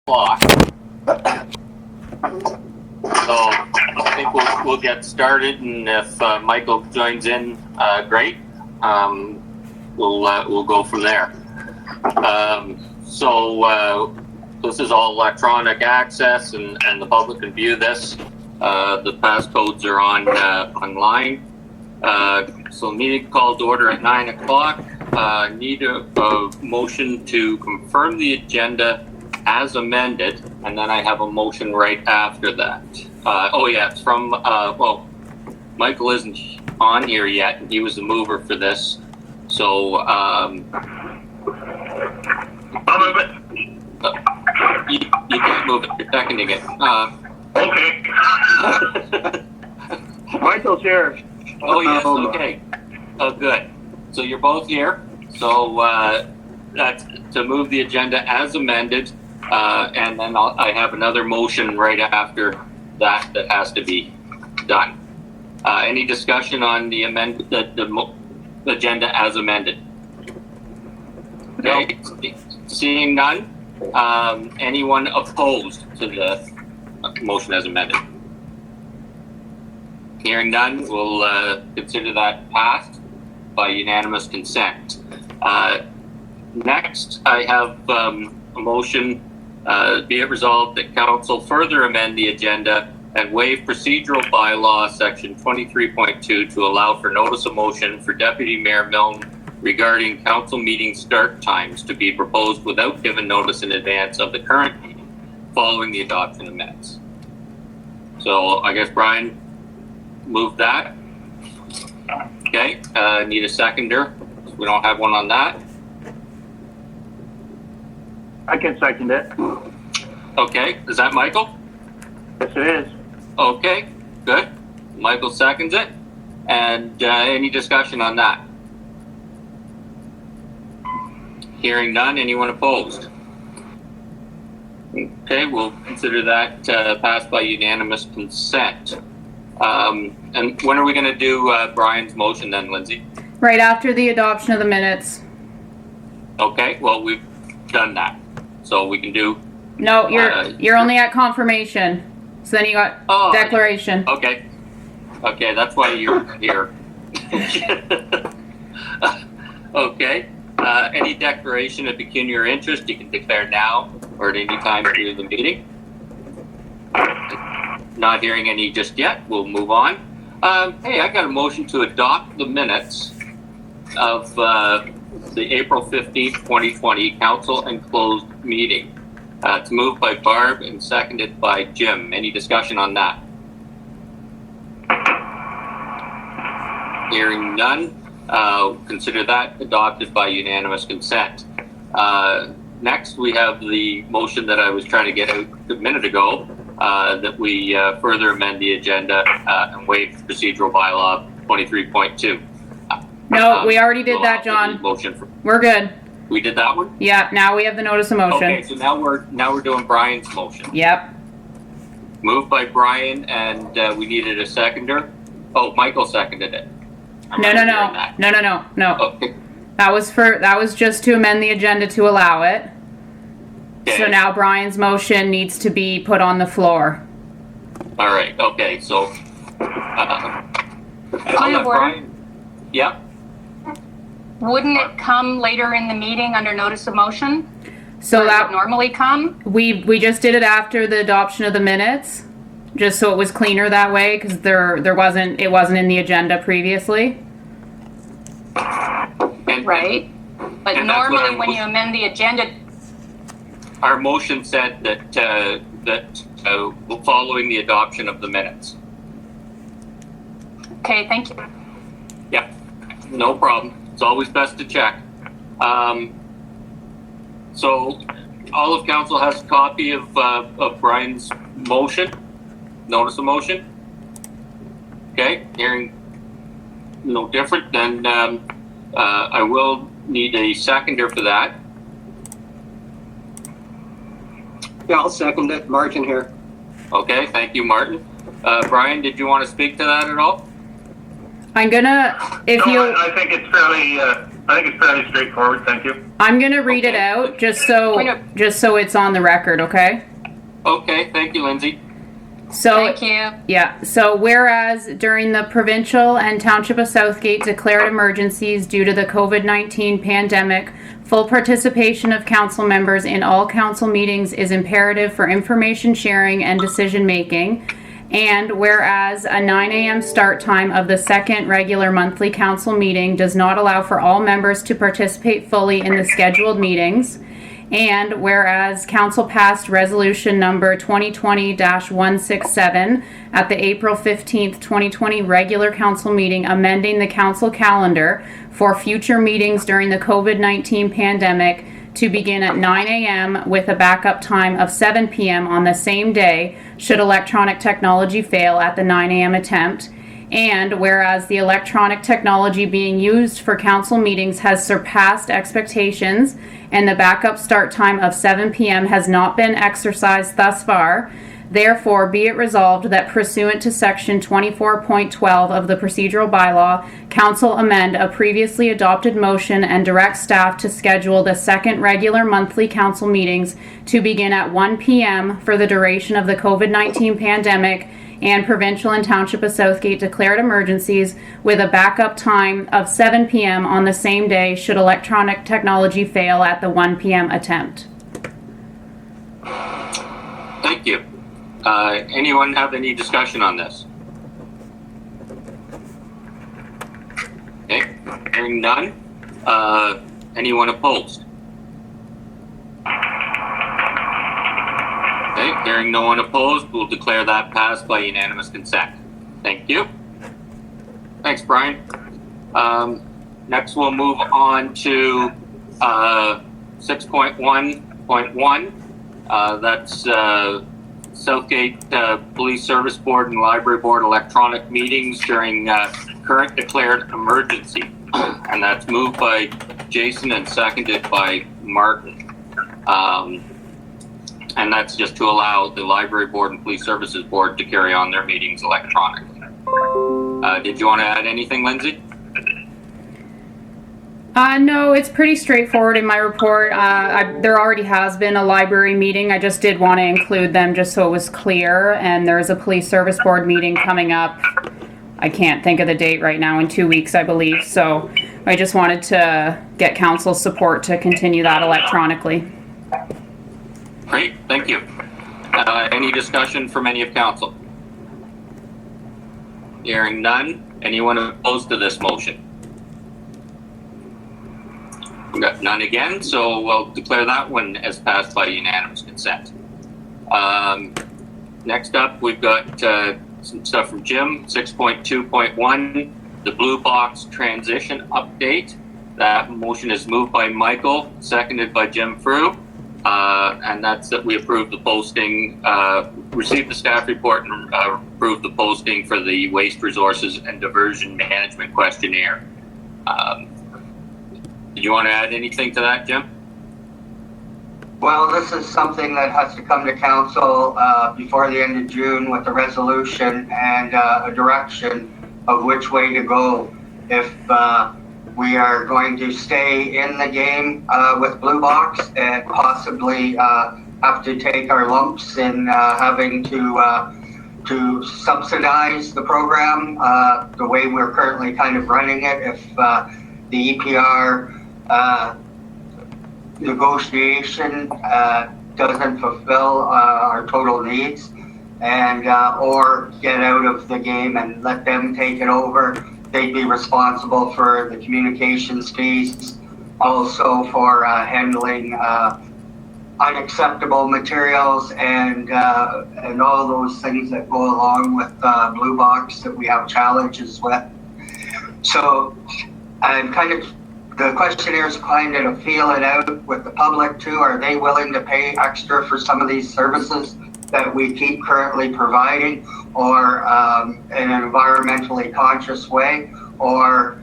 o'clock. So I think we'll get started, and if Michael joins in, great. We'll go from there. So this is all electronic access, and the public can view this. The passcodes are on online. So meeting called to order at 9 o'clock. Need a motion to confirm the agenda as amended, and then I have a motion right after that. It's from, Michael isn't on here yet, and he was the mover for this. So, I'll move it. you can't move it, you're seconding it. Okay. Michael's here. Oh, yes, okay. Oh, good. So you're both here. So that's to move the agenda as amended, and then I have another motion right after that has to be done. Any discussion on the agenda as amended? Okay. Seeing none. Anyone opposed to the motion as amended? Hearing none, we'll consider that passed by unanimous consent. Next, I have a motion, be it resolved that council further amend the agenda and waive procedural bylaw section 23.2 to allow for notice of motion for Deputy Mayor Milne regarding council meeting start times to be proposed without given notice in advance of the current meeting following the adoption of minutes. So I guess Brian moved that. Okay, need a seconder. We don't have one on that. I can second it. Okay, is that Michael? Yes, it is. Okay, good. Michael seconds it. And any discussion on that? Hearing none, anyone opposed? Okay, we'll consider that passed by unanimous consent. And when are we going to do Brian's motion then, Lindsay? Right after the adoption of the minutes. Okay, well, we've done that. So we can do... No, you're only at confirmation. So then you got declaration. Okay. Okay, that's why you're here. Okay. Any declaration of pecuniary interest you can declare now or at any time during the meeting. Not hearing any just yet, we'll move on. Hey, I got a motion to adopt the minutes of the April 15th, 2020 council and closed meeting. It's moved by Barb and seconded by Jim. Any discussion on that? Hearing none, consider that adopted by unanimous consent. Next, we have the motion that I was trying to get out a minute ago, that we further amend the agenda and waive procedural bylaw 23.2. No, we already did that, John. We're good. We did that one? Yeah, now we have the notice of motion. Okay, so now we're doing Brian's motion. Yep. Moved by Brian, and we needed a seconder. Oh, Michael seconded it. No. Okay. That was just to amend the agenda to allow it. Okay. So now Brian's motion needs to be put on the floor. All right. Okay. So. Point of order. Yeah. Wouldn't it come later in the meeting under notice of motion? So Where it that would normally come? we just did it after the adoption of the minutes, just so it was cleaner that way, because it wasn't in the agenda previously. Right. But and that's normally what when you amend the agenda, our motion said that following the adoption of the minutes. okay, thank you. Yeah. No problem. It's always best to check. So all of council has a copy of Brian's motion, notice of motion. Okay, hearing no different, then I will need a seconder for that. Yeah, I'll second it. Martin here. Okay, thank you, Martin. Brian, did you want to speak to that at all? I'm gonna, if No, you, I think it's fairly I think it's fairly straightforward, thank you. I'm gonna read it out just so it's on the record, okay? Okay, thank you, Lindsay. So Thank you. yeah, so whereas during the provincial and Township of Southgate declared emergencies due to the COVID-19 pandemic, full participation of council members in all council meetings is imperative for information sharing and decision making. And whereas a 9 a.m. start time of the second regular monthly council meeting does not allow for all members to participate fully in the scheduled meetings. And whereas council passed resolution number 2020-167 at the April 15th, 2020 regular council meeting amending the council calendar for future meetings during the COVID-19 pandemic to begin at 9 a.m. with a backup time of 7 p.m. on the same day should electronic technology fail at the 9 a.m. attempt. And whereas the electronic technology being used for council meetings has surpassed expectations and the backup start time of 7 p.m. has not been exercised thus far, therefore be it resolved that pursuant to section 24.12 of the procedural bylaw, council amend a previously adopted motion and direct staff to schedule the second regular monthly council meetings to begin at 1 p.m. for the duration of the COVID-19 pandemic and provincial and Township of Southgate declared emergencies with a backup time of 7 p.m. on the same day should electronic technology fail at the 1 p.m. attempt. Thank you. Anyone have any discussion on this? Okay, hearing none. Anyone opposed? Okay, hearing no one opposed, we'll declare that passed by unanimous consent. Thank you. Thanks, Brian. Next, we'll move on to 6.1.1. That's Southgate Police Service Board and Library Board electronic meetings during current declared emergency. And that's moved by Jason and seconded by Martin. And that's just to allow the Library Board and Police Services Board to carry on their meetings electronically. Did you want to add anything, Lindsay? No, it's pretty straightforward in my report. There already has been a library meeting. I just did want to include them just so it was clear. And there's a police service board meeting coming up. I can't think of the date right now, in 2 weeks, I believe. So I just wanted to get council's support to continue that electronically. Great, thank you. Any discussion from any of council? Hearing none. Anyone opposed to this motion? We've got none again, so we'll declare that one as passed by unanimous consent. Next up, we've got some stuff from Jim, 6.2.1, the Blue Box transition update. That motion is moved by Michael, seconded by Jim Frew. And that's that we approve the posting, received the staff report and approved the posting for the Waste Resources and Diversion Management Questionnaire. Do you want to add anything to that, Jim? Well, this is something that has to come to council before the end of June with a resolution and a direction of which way to go if we are going to stay in the game with Blue Box and possibly have to take our lumps in having to subsidize the program the way we're currently kind of running it if the EPR negotiation doesn't fulfill our total needs and or get out of the game and let them take it over. They'd be responsible for the communications fees, also for handling unacceptable materials and all those things that go along with Blue Box that we have challenges with. So I'm the questionnaire is kind of to feel it out with the public too. Are they willing to pay extra for some of these services that we keep currently providing, or in an environmentally conscious way, or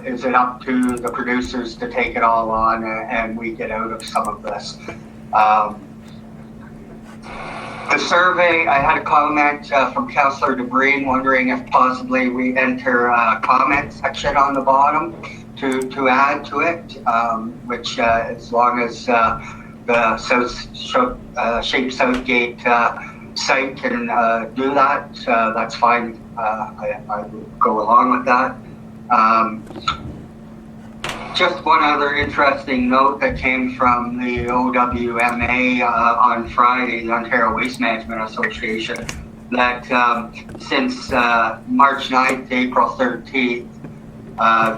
is it up to the producers to take it all on and we get out of some of this? The survey, I had a comment from Councillor DeBreen wondering if possibly we enter a comment section on the bottom to add to it, which as long as the Shape Southgate site can do that, that's fine. I would go along with that. Just one other interesting note that came from the OWMA on Friday, the Ontario Waste Management Association, that since March 9th, April 13th,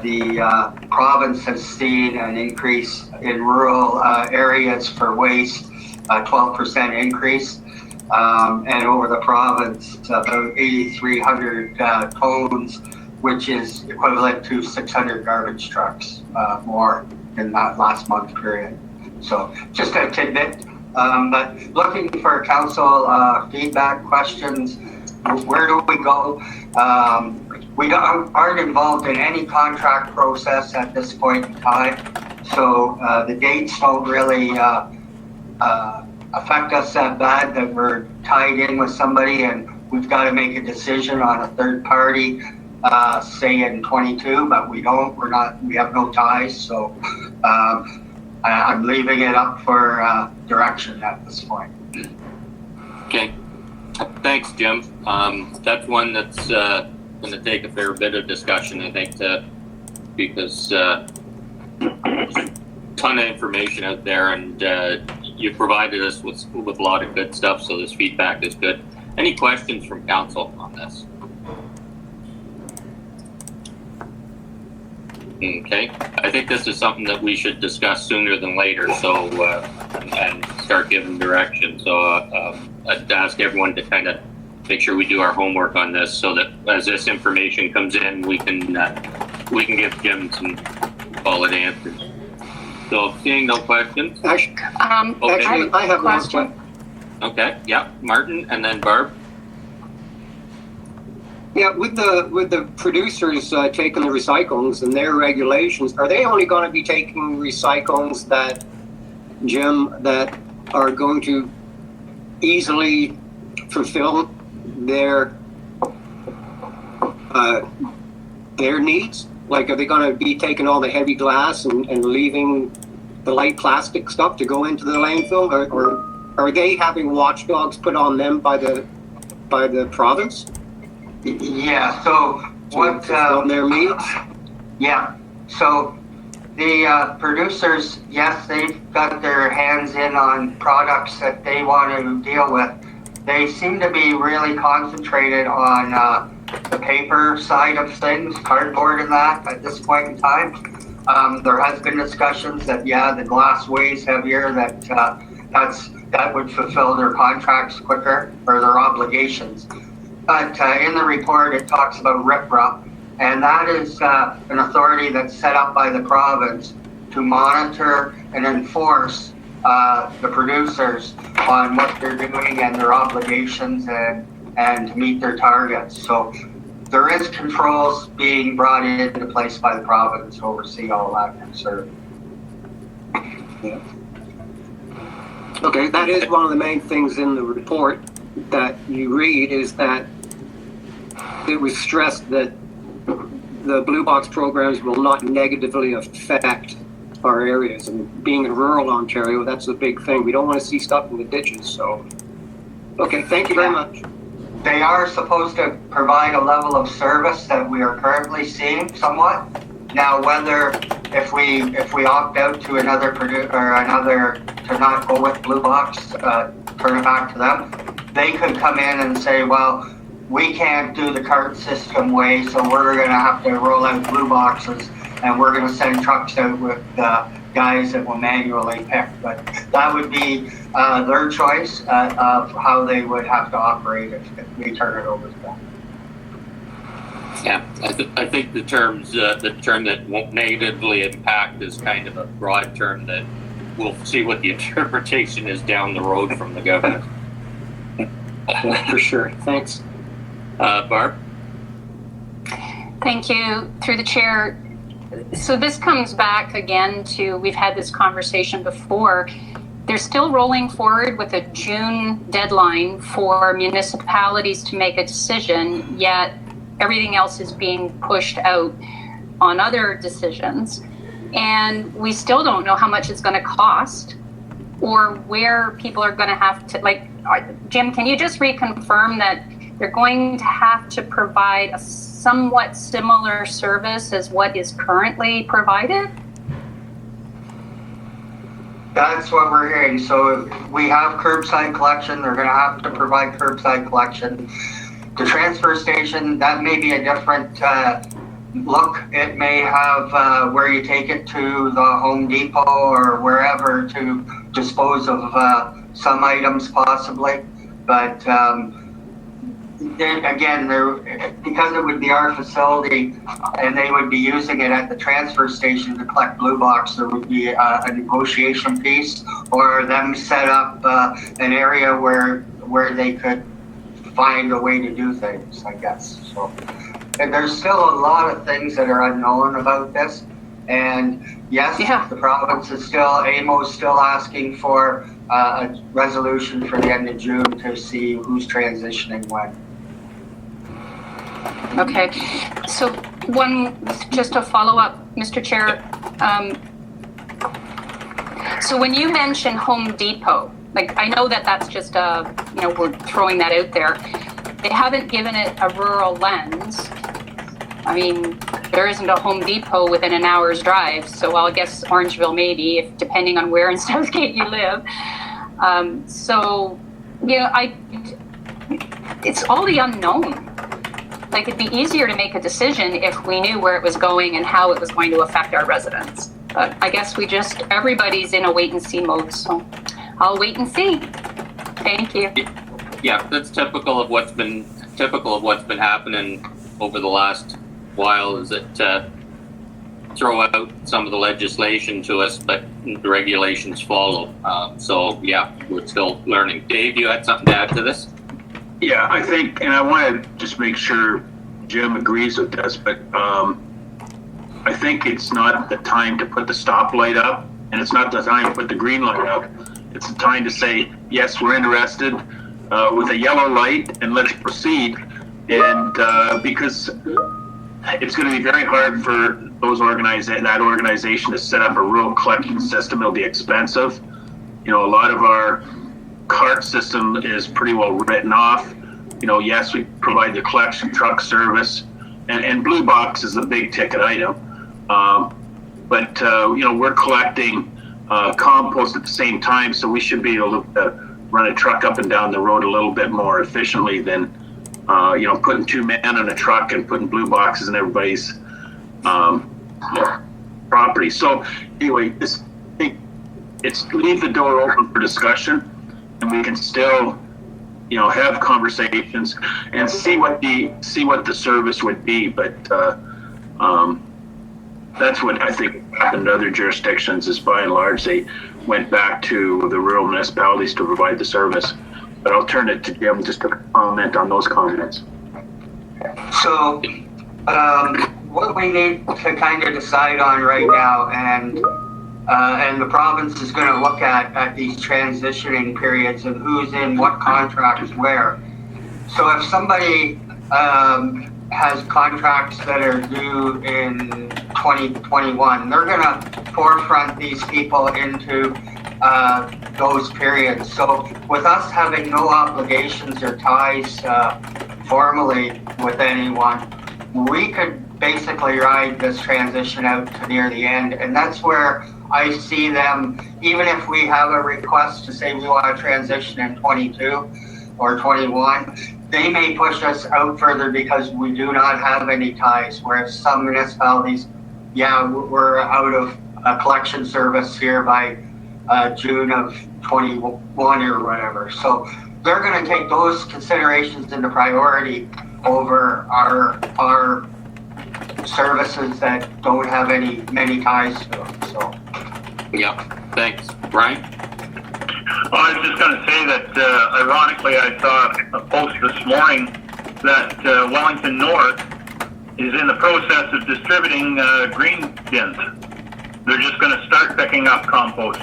the province has seen an increase in rural areas for waste, a 12% increase, and over the province, about 8,300 tons, which is equivalent to 600 garbage trucks more in that last month period. So just a tidbit. But looking for council feedback, questions, where do we go? We aren't involved in any contract process at this point in time, so the dates don't really affect us that bad that we're tied in with somebody and we've got to make a decision on a third party, say in 22, but we have no ties, so I'm leaving it up for direction at this point. Okay. Thanks, Jim. That's one that's going to take a fair bit of discussion, I think, because there's a ton of information out there, and you provided us with a lot of good stuff, so this feedback is good. Any questions from council on this? Okay, I think this is something that we should discuss sooner than later, so and start giving direction. So I'd ask everyone to kind of make sure we do our homework on this, so that as this information comes in, we can give Jim some solid answers. So seeing no questions. Actually, Okay. I have one question. question. Okay, yeah, Martin and then Barb. Yeah, with the producers taking the recyclings and their regulations, are they only going to be taking recyclings that, Jim, that are going to easily fulfill their needs? Like, are they going to be taking all the heavy glass and leaving the light plastic stuff to go into the landfill, or are they having watchdogs put on them by the province? Yeah, so what on their needs? Yeah, so the producers, yes, they've got their hands in on products that they want to deal with. They seem to be really concentrated on the paper side of things, cardboard and that at this point in time. There has been discussions that, yeah, the glass weighs heavier, that would fulfill their contracts quicker or their obligations. But in the report, it talks about RIPRA, and that is an authority that's set up by the province to monitor and enforce the producers on what they're doing and their obligations and to meet their targets. So there is controls being brought into place by the province to oversee all that concern. Yeah. Okay, that is one of the main things in the report that you read, is that it was stressed that the Blue Box programs will not negatively affect our areas. And being in rural Ontario, that's a big thing. We don't want to see stuff in the ditches. So, okay, thank you very much. They are supposed to provide a level of service that we are currently seeing somewhat. Now, whether if we opt out to another to not go with Blue Box, turn it back to them, they could come in and say, well, we can't do the cart system way, so we're going to have to roll out Blue Boxes, and we're going to send trucks out with guys that will manually pick. But that would be their choice of how they would have to operate if we turn it over to them. Yeah, I think the term that won't negatively impact is kind of a broad term that we'll see what the interpretation is down the road from the government. Yeah, for sure. Thanks. Barb? Thank you, through the chair. So this comes back again to, we've had this conversation before. They're still rolling forward with a June deadline for municipalities to make a decision, yet everything else is being pushed out. on other decisions, and we still don't know how much it's going to cost or where people are going to have to, like, Jim, can you just reconfirm that they're going to have to provide a somewhat similar service as what is currently provided? That's what we're hearing. So we have curbside collection. They're going to have to provide curbside collection. The transfer station, that may be a different look. It may have where you take it to the Home Depot or wherever to dispose of some items possibly. But then again, because it would be our facility and they would be using it at the transfer station to collect blue box, there would be a negotiation piece or them set up an area where they could find a way to do things, I guess. So and there's still a lot of things that are unknown about this. And yes, the province is still, AMO's still asking for a resolution for the end of June to see who's transitioning when. Okay, so just to follow up, Mr. Chair. So when you mention Home Depot, like I know that that's just we're throwing that out there. They haven't given it a rural lens. I mean, there isn't a Home Depot within an hour's drive, so I'll guess Orangeville maybe, if depending on where in Southgate you live. It's all the unknown. Like, it'd be easier to make a decision if we knew where it was going and how it was going to affect our residents. But I guess everybody's in a wait and see mode, so I'll wait and see. Thank you. Yeah, that's typical of what's been happening over the last while, is that throw out some of the legislation to us, but the regulations follow. So yeah, we're still learning. Dave, you had something to add to this? Yeah, I think, and I want to just make sure Jim agrees with this, but I think it's not the time to put the stoplight up, and it's not the time to put the green light up. It's the time to say, yes, we're interested with a yellow light, and let's proceed. And because it's going to be very hard for that organization to set up a rural collection system. It'll be expensive. A lot of our cart system is pretty well written off. Yes, we provide the collection truck service, and blue box is a big ticket item. But we're collecting compost at the same time, so we should be able to run a truck up and down the road a little bit more efficiently than putting two men on a truck and putting blue boxes in everybody's property. So anyway, it's leave the door open for discussion, and we can still have conversations and see what the service would be. But that's what I think happened in other jurisdictions, is by and large they went back to the rural municipalities to provide the service. But I'll turn it to Jim just to comment on those comments. So what we need to kind of decide on right now, and the province is going to look at these transitioning periods and who's in what contracts where. So if somebody has contracts that are due in 2021, they're going to forefront these people into those periods. So with us having no obligations or ties formally with anyone, we could basically ride this transition out to near the end. And that's where I see them, even if we have a request to say we want to transition in 22 or 21, they may push us out further because we do not have any ties. Whereas some municipalities, we're out of a collection service here by June of 21 or whatever. So they're going to take those considerations into priority over our services that don't have many ties to them. So. Yeah, thanks. Brian? I was just going to say that, ironically, I saw a post this morning that Wellington North is in the process of distributing green bins. They're just going to start picking up compost.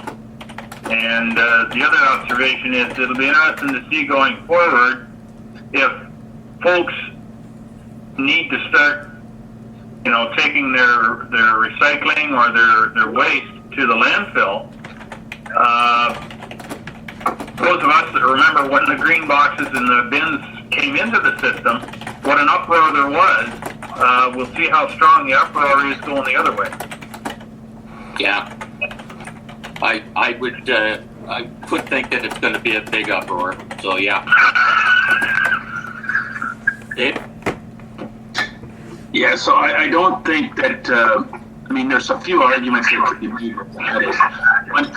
And the other observation is it'll be interesting to see going forward if folks need to start taking their recycling or their waste to the landfill. Those of us that remember when the green boxes and the bins came into the system, what an uproar there was. We'll see how strong the uproar is going the other way. Yeah. I would think that it's going to be a big uproar. So yeah. Dave? Yeah, so I don't think that, there's a few arguments that could be made with that. One,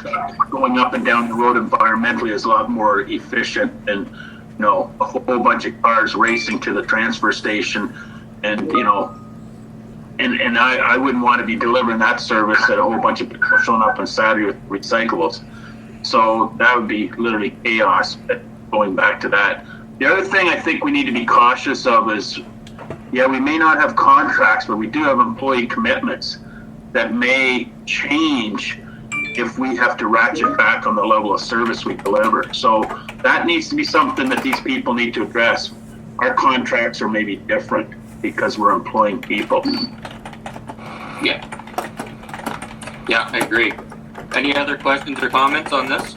going up and down the road environmentally is a lot more efficient than, a whole bunch of cars racing to the transfer station. And, and I wouldn't want to be delivering that service at a whole bunch of people showing up on Saturday with recyclables. So that would be literally chaos, going back to that. The other thing I think we need to be cautious of is, we may not have contracts, but we do have employee commitments that may change if we have to ratchet back on the level of service we deliver. So that needs to be something that these people need to address. Our contracts are maybe different because we're employing people. Yeah, I agree. Any other questions or comments on this?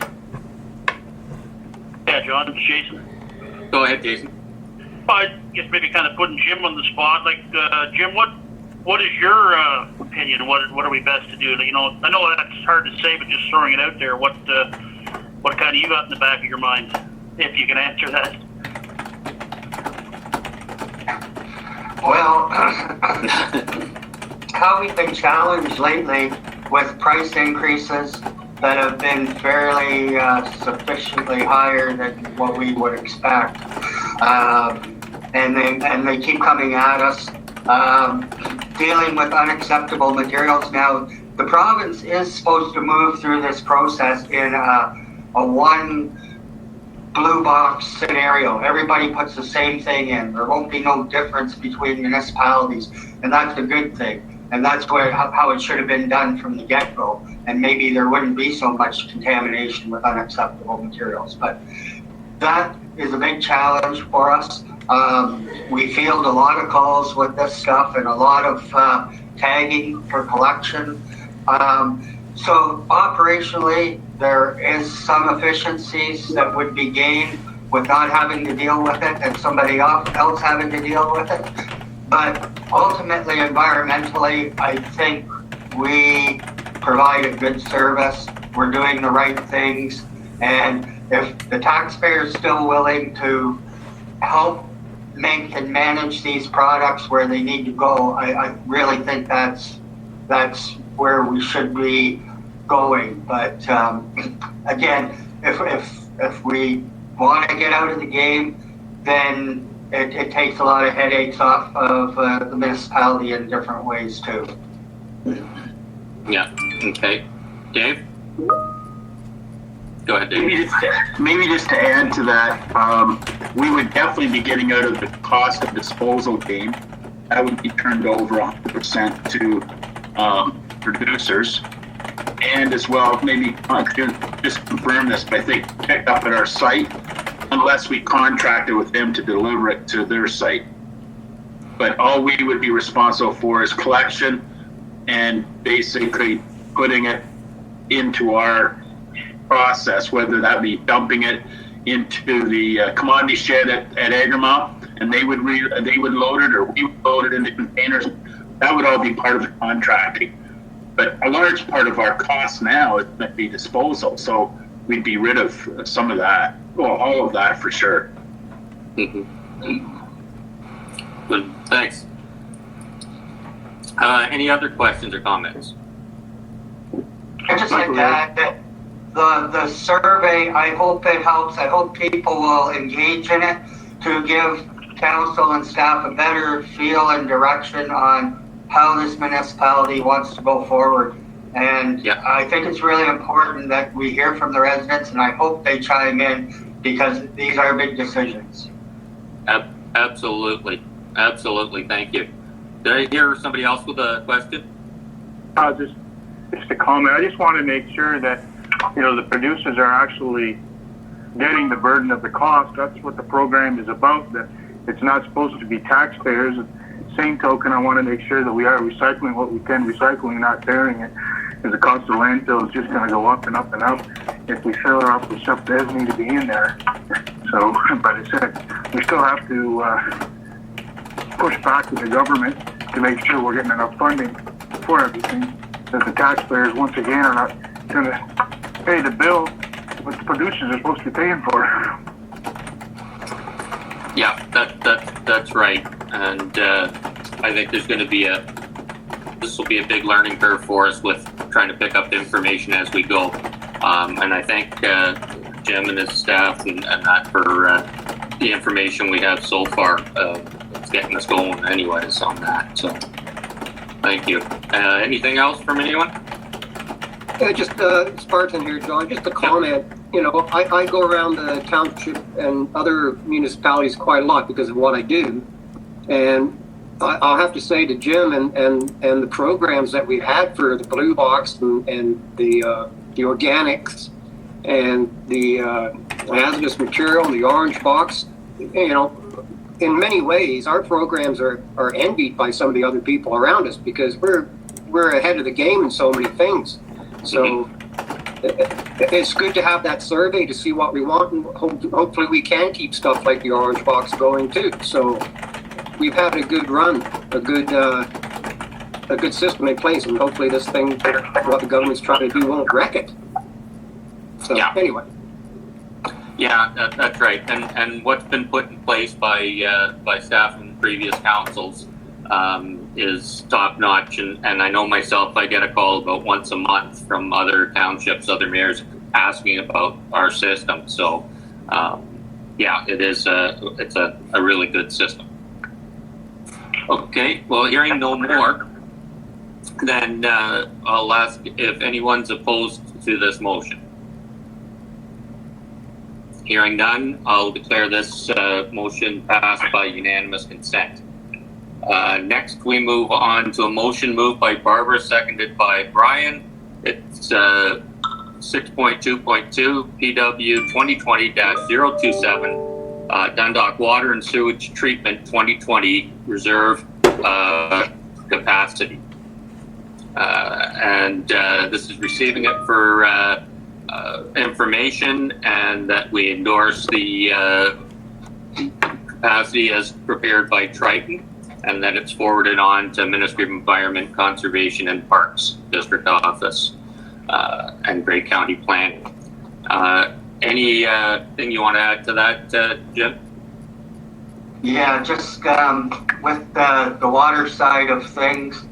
Yeah, John, it's Jason. Go ahead, Jason. I guess maybe kind of putting Jim on the spot. Like, Jim, what is your opinion? What are we best to do? I know that's hard to say, but just throwing it out there, what kind of you got in the back of your mind, if you can answer that? Well, how we've been challenged lately with price increases that have been fairly sufficiently higher than what we would expect. And they keep coming at us, dealing with unacceptable materials. Now, the province is supposed to move through this process in a one blue box scenario. Everybody puts the same thing in. There won't be no difference between municipalities, and that's a good thing. And that's how it should have been done from the get-go. And maybe there wouldn't be so much contamination with unacceptable materials. But that is a big challenge for us. We field a lot of calls with this stuff and a lot of tagging for collection. So operationally, there is some efficiencies that would be gained with not having to deal with it and somebody else having to deal with it. But ultimately, environmentally, I think we provide a good service. We're doing the right things. And if the taxpayer is still willing to help make and manage these products where they need to go, I really think that's where we should be going. But again, if we want to get out of the game, then it takes a lot of headaches off of the municipality in different ways too. Yeah. Okay. Dave? Go ahead, Dave. Maybe just to add to that, we would definitely be getting out of the cost of disposal game. That would be turned over 100% to producers. And as well, maybe just confirm this, but I think pick up at our site, unless we contracted with them to deliver it to their site. But all we would be responsible for is collection and basically putting it into our process, whether that be dumping it into the commodity shed at Egremont, and they would load it, or we would load it into containers. That would all be part of the contracting. But a large part of our cost now is going to be disposal, so we'd be rid of some of that. Well, all of that for sure. Mm-hmm. Good. Thanks. Any other questions or comments? I'd just like to add that the survey, I hope it helps. I hope people will engage in it to give council and staff a better feel and direction on how this municipality wants to go forward. And yeah. I think it's really important that we hear from the residents, and I hope they chime in because these are big decisions. Absolutely. Absolutely. Thank you. Did I hear somebody else with a question? Just a comment. I just want to make sure that, the producers are actually getting the burden of the cost. That's what the program is about, that it's not supposed to be taxpayers same token, I want to make sure that we are recycling what we can recycle and not burying it. Because the cost of landfill is just going to go up and up and up if we fill her up with stuff that doesn't need to be in there. So, but I said, we still have to push back to the government to make sure we're getting enough funding for everything. That the taxpayers, once again, are not going to pay the bill what the producers are supposed to be paying for. Yeah, that's right. And I think there's going to be this will be a big learning curve for us with trying to pick up information as we go. And I thank Jim and his staff and that for the information we have so far. It's getting us going anyways on that. So thank you. Anything else from anyone? Just Spartan here, John. Just a comment. You know, I go around the township and other municipalities quite a lot because of what I do, and I'll have to say to Jim and the programs that we've had for the Blue Box and the organics and the hazardous material and the Orange Box, you know, in many ways our programs are envied by some of the other people around us because we're ahead of the game in so many things. So it's good to have that survey to see what we want, and hopefully we can keep stuff like the Orange Box going too. So we've had a good run, a good system in place, and hopefully this thing, what the government's trying to do, won't wreck it. So anyway. Yeah, that's right. And what's been put in place by staff and previous councils is top notch. And I know myself, I get a call about once a month from other townships, other mayors asking about our system. So yeah, it's a really good system. Okay, well, hearing no more, then I'll ask if anyone's opposed to this motion. Hearing none, I'll declare this motion passed by unanimous consent. Next, we move on to a motion moved by Barbara, seconded by Brian. It's 6.2.2 PW 2020-027 Dundalk Water and Sewage Treatment 2020 Reserve Capacity. And this is receiving it for information, and that we endorse the capacity as prepared by Triton, and that it's forwarded on to Ministry of Environment, Conservation and Parks District Office and Grey County Planning. Anything you want to add to that, Jim? Yeah, just with the water side of things,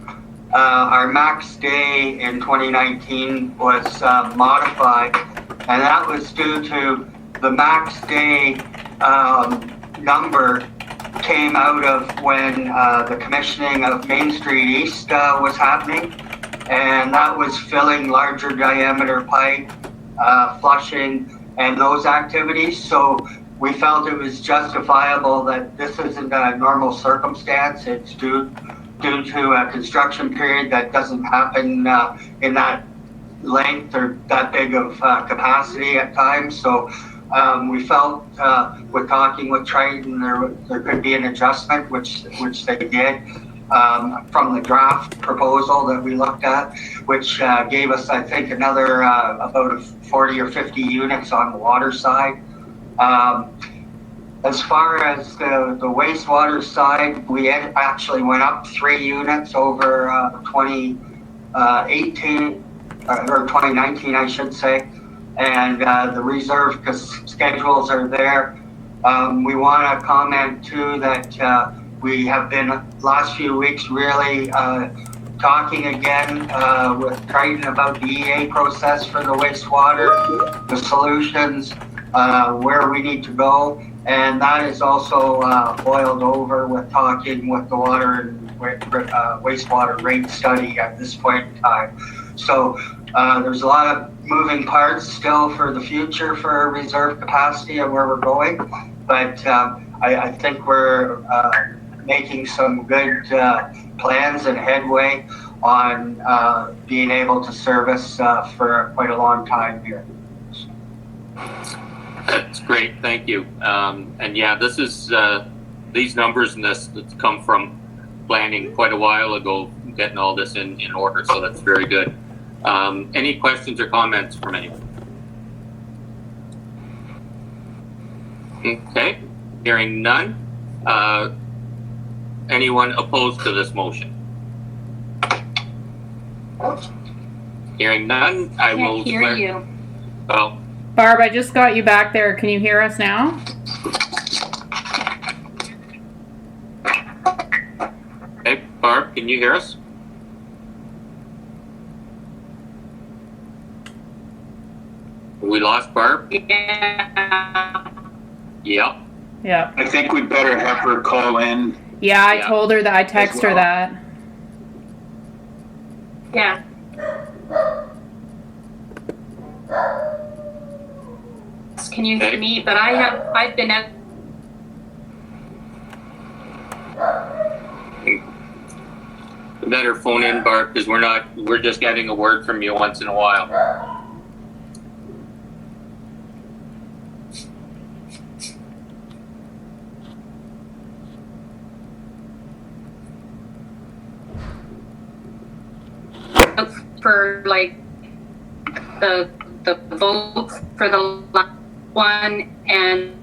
our max day in 2019 was modified, and that was due to the max day number came out of when the commissioning of Main Street East was happening, and that was filling larger diameter pipe, flushing, and those activities. So we felt it was justifiable that this isn't a normal circumstance. It's due to a construction period that doesn't happen in that length or that big of capacity at times. So we felt with talking with Triton, there could be an adjustment, which they did from the draft proposal that we looked at, which gave us, I think, another about 40 or 50 units on the water side. As far as the wastewater side, we actually went up 3 units over 2018 or 2019, I should say. And the reserve schedules are there. We want to comment too that we have been last few weeks really talking again with Triton about the EA process for the wastewater, the solutions, where we need to go. And that is also boiled over with talking with the water and wastewater rate study at this point in time. So there's a lot of moving parts still for the future for reserve capacity and where we're going. But I think we're making some good plans and headway on being able to service for quite a long time here. That's great, thank you. And yeah, this is these numbers and this come from planning quite a while ago, getting all this in order, so that's very good. Any questions or comments from anyone? Okay, hearing none. Anyone opposed to this motion? Hearing none, I will Can't hear you. Well, Barb, I just got you back there. Can you hear us now? hey, Barb, can you hear us? We lost Barb? Yeah. Yep. Yeah. I think we'd better have her call in. Yeah, I Yeah. told her that. I texted her well. that. Yeah. Can you hear Okay. me? But I've been out. Better phone in, Barb, because we're just getting a word from you once in a while. For like the vote for the last one, and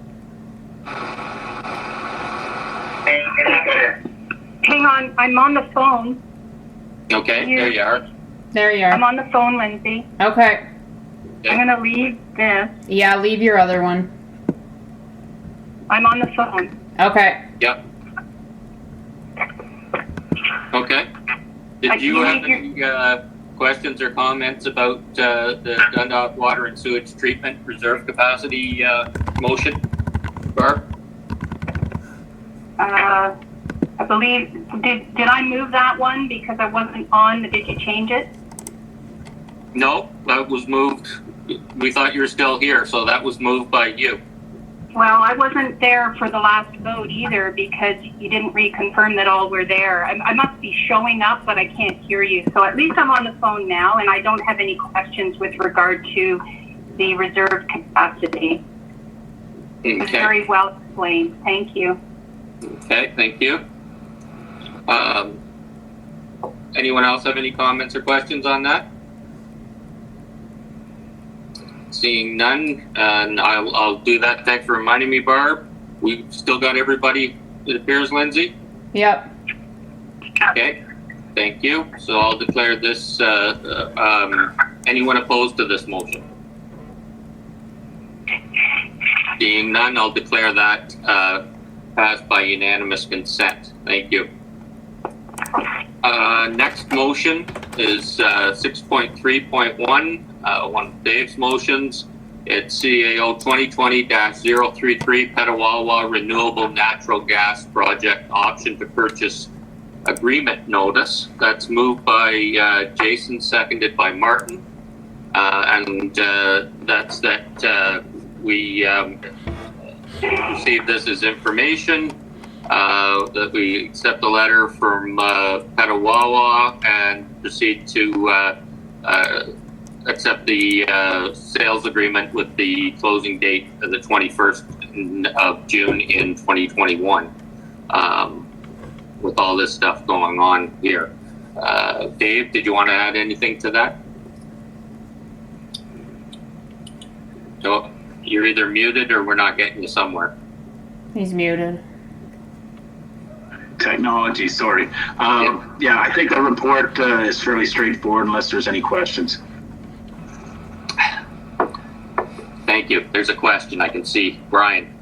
Hang on, I'm on the phone. Okay, there you are. There you I'm are. on the phone, Lindsay. Okay. I'm gonna leave this. Yeah, leave your other one. I'm on the phone. Okay. Yep. Okay. Did you have any questions or comments about the Dundalk Water and Sewage Treatment Reserve Capacity motion, Barb? I believe, did I move that one because I wasn't on? Did you change it? No, that was moved. We thought you were still here, so that was moved by you. Well, I wasn't there for the last vote either because you didn't reconfirm that all were there. I must be showing up, but I can't hear you. So at least I'm on the phone now, and I don't have any questions with regard to the reserve capacity. It was Okay. very well explained. Thank you. Okay, thank you. Anyone else have any comments or questions on that? Seeing none, and I'll do that. Thanks for reminding me, Barb. We've still got everybody, it appears, Lindsay? Yep. Okay, thank you. So I'll declare this, anyone opposed to this motion? Seeing none, I'll declare that passed by unanimous consent. Thank you. Next motion is 6.3.1, one of Dave's motions. It's CAO 2020-033 Petawawa Renewable Natural Gas Project Option to Purchase Agreement Notice. That's moved by Jason, seconded by Martin. And that's that we received this as information, that we accept the letter from Petawawa and proceed to accept the sales agreement with the closing date of the 21st of June in 2021, with all this stuff going on here. Dave, did you want to add anything to that? No, you're either muted or we're not getting you somewhere. He's muted. Technology, sorry. Yeah, I think the report is fairly straightforward unless there's any questions. Thank you. There's a question I can see. Brian.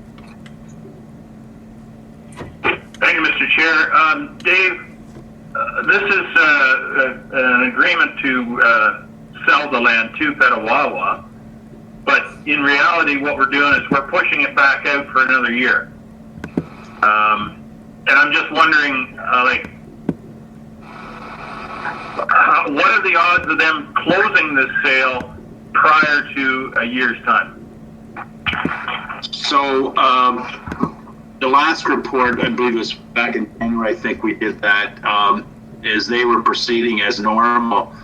Thank you, Mr. Chair. Dave, this is an agreement to sell the land to Petawawa, but in reality, what we're doing is we're pushing it back out for another year. And I'm just wondering, what are the odds of them closing this sale prior to a year's time? So the last report, I believe it was back in January, I think we did that, is they were proceeding as normal.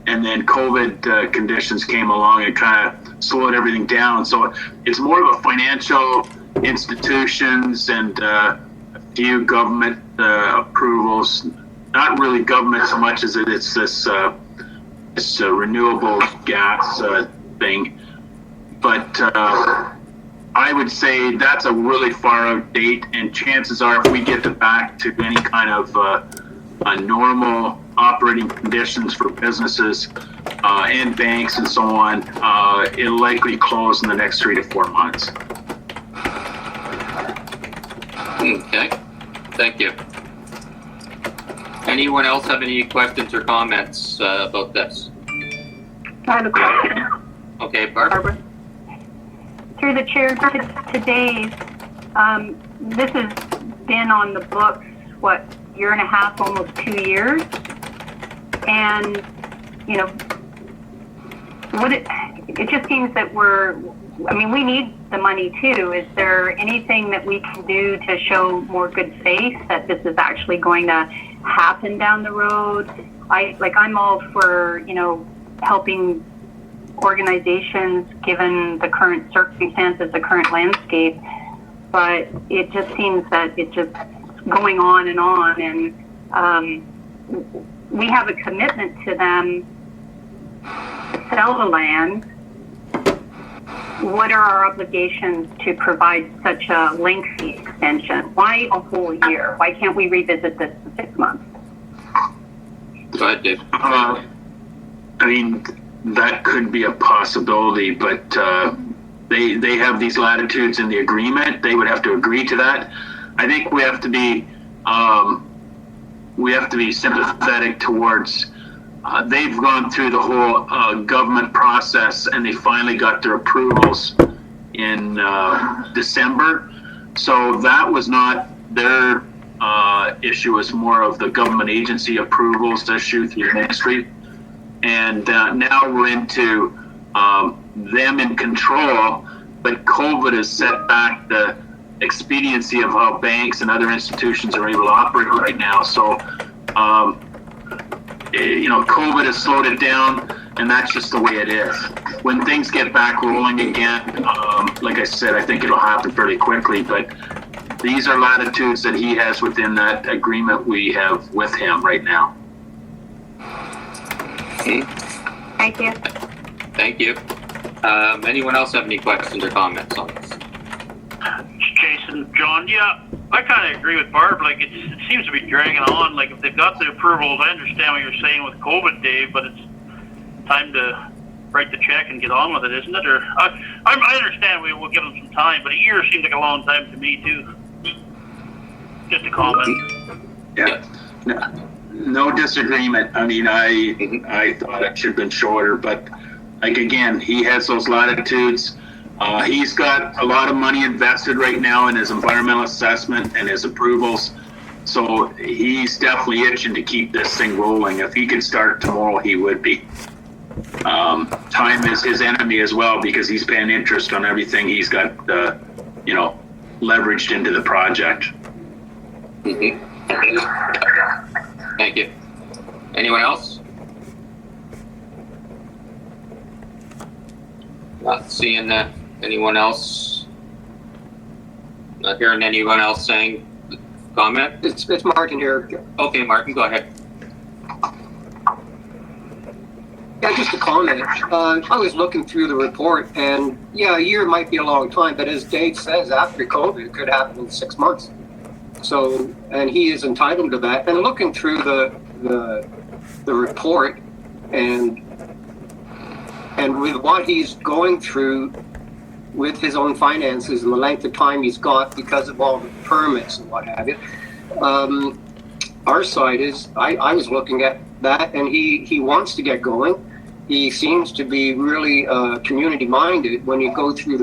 And then COVID conditions came along and kind of slowed everything down. So it's more of a financial institutions and few government approvals, not really government so much as it's this renewable gas thing. But I would say that's a really far out date, and chances are if we get back to any kind of a normal operating conditions for businesses and banks and so on, it'll likely close in the next 3 to 4 months. Okay, thank you. Anyone else have any questions or comments about this? I have a question. Okay, Barbara? Barbara. Through the chair today, this has been on the books, what, year and a half, almost 2 years? And, you know, it just seems that we need the money too. Is there anything that we can do to show more good faith that this is actually going to happen down the road? I'm all for, helping organizations given the current circumstances, the current landscape, but it just seems that it's just going on, and we have a commitment to them to sell the land. What are our obligations to provide such a lengthy extension? Why a whole year? Why can't we revisit this in 6 months? Go ahead, Dave. That could be a possibility, but they have these latitudes in the agreement. They would have to agree to that. I think we have to be sympathetic towards. They've gone through the whole government process, and they finally got their approvals in December. So that was not their issue; it was more of the government agency approvals issue through the ministry. And now we're into them in control, but COVID has set back the expediency of how banks and other institutions are able to operate right now. So, COVID has slowed it down, and that's just the way it is. When things get back rolling again, like I said, I think it'll happen fairly quickly, but these are latitudes that he has within that agreement we have with him right now. Thank you. Thank you. Anyone else have any questions or comments on this? Jason, John, yeah, I kind of agree with Barb. It seems to be dragging on. If they've got the approvals, I understand what you're saying with COVID, Dave, but it's time to write the check and get on with it, isn't it? Or I understand we'll give them some time, but a year seems like a long time to me too. Just a comment. Yeah. No disagreement. I thought it should have been shorter, but again, he has those latitudes. He's got a lot of money invested right now in his environmental assessment and his approvals. So he's definitely itching to keep this thing rolling. If he could start tomorrow, he would be. Time is his enemy as well, because he's paying interest on everything he's got, leveraged into the project. Mm-hmm. Thank you. Anyone else? Not seeing anyone else. Not hearing anyone else saying comment. It's Martin here. Okay, Martin, go ahead. Yeah, just a comment. I was looking through the report, and yeah, a year might be a long time, but as Dave says, after COVID, it could happen in 6 months. So, and he is entitled to that. And looking through the report, and with what he's going through with his own finances and the length of time he's got because of all the permits and what have you, our side is, I was looking at that, and he wants to get going. He seems to be really community minded when you go through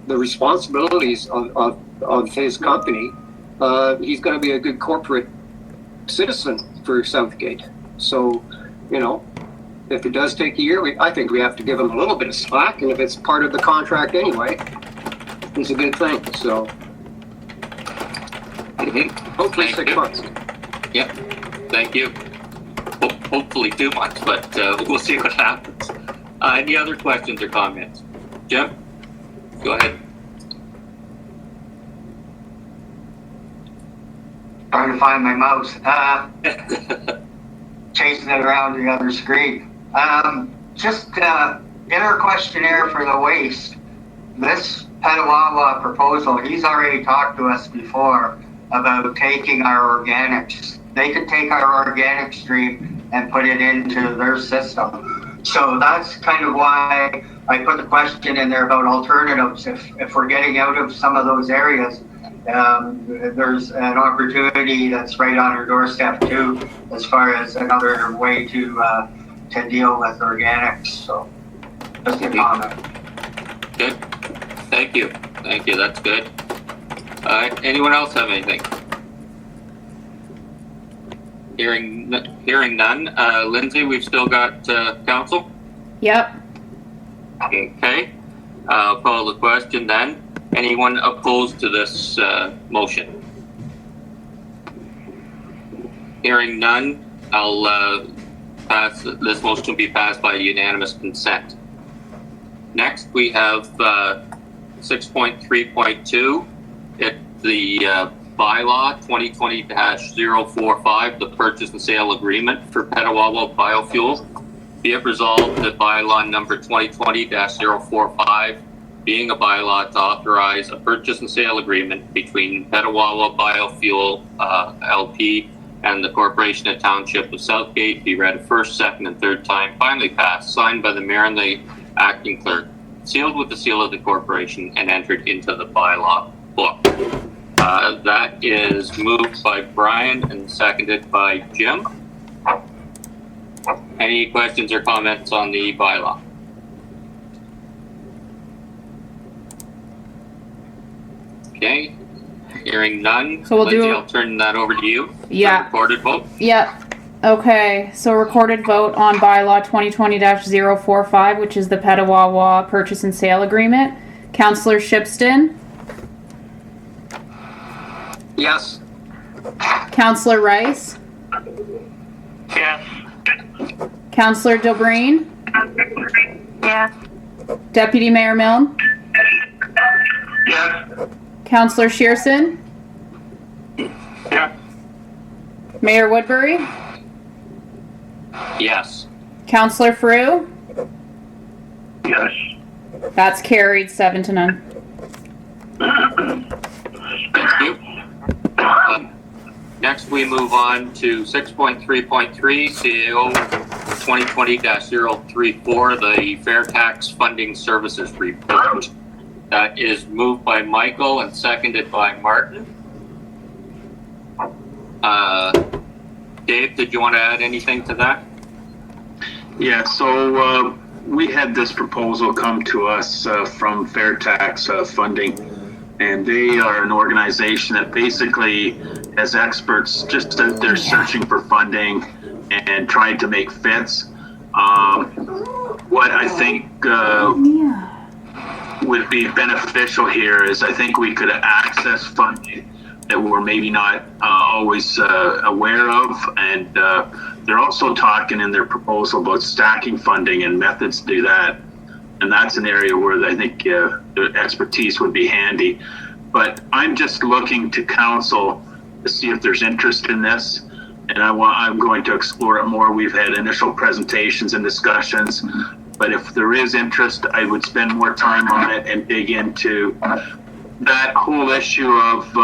the responsibilities of his company. He's going to be a good corporate citizen for Southgate. So, if it does take a year, I think we have to give him a little bit of slack, and if it's part of the contract anyway, it's a good thing. So, hopefully 6 months. Yep. Thank you. Hopefully 2 months, but we'll see what happens. Any other questions or comments? Jim, go ahead. find my mouse. Chasing it around the other screen. Just in our questionnaire for the waste, this Petawawa proposal, he's already talked to us before about taking our organics. They could take our organic stream and put it into their system. So that's kind of why I put the question in there about alternatives. If we're getting out of some of those areas, there's an opportunity that's right on our doorstep too, as far as another way to deal with organics. So just a comment. Good. Thank you. Thank you. That's good. Anyone else have anything? Hearing none. Lindsay, we've still got council. Yep. Okay. I'll call the question then. Anyone opposed to this motion? Hearing none, I'll pass. This motion will be passed by unanimous consent. Next, we have 6.3.2. It's the bylaw 2020-045, the purchase and sale agreement for Petawawa Biofuel. Be it resolved that bylaw number 2020-045, being a bylaw to authorize a purchase and sale agreement between Petawawa Biofuel LP and the Corporation and Township of Southgate, be read a first, second, and third time, finally passed, signed by the mayor and the acting clerk, sealed with the seal of the corporation, and entered into the bylaw book. That is moved by Brian and seconded by Jim. Any questions or comments on the bylaw? Okay, hearing none. So we'll Lindsay, I'll turn that over to you. Yeah. Recorded vote. Yep. Okay, so recorded vote on bylaw 2020-045, which is the Petawawa purchase and sale agreement. Councillor Shipston, Yes. Councillor Rice, Yes. Councillor Delbreen, Yes. Deputy Mayor Milne, Yes. Councillor Shearson, Yes. Mayor Woodbury, Yes. Councillor Frew. Yes. That's carried 7-0. Thank you. Next, we move on to 6.3.3, CAO 2020-034, the Fair Tax Funding Services Report. That is moved by Michael and seconded by Martin. Dave, did you want to add anything to that? Yeah, so we had this proposal come to us from Fair Tax Funding, and they are an organization that basically has experts just out there searching for funding and trying to make fits. What I think would be beneficial here is I think we could access funding that we're maybe not always aware of, and they're also talking in their proposal about stacking funding and methods to do that, and that's an area where I think the expertise would be handy. But I'm just looking to council to see if there's interest in this, and I'm going to explore it more. We've had initial presentations and discussions, but if there is interest, I would spend more time on it and dig into that whole issue of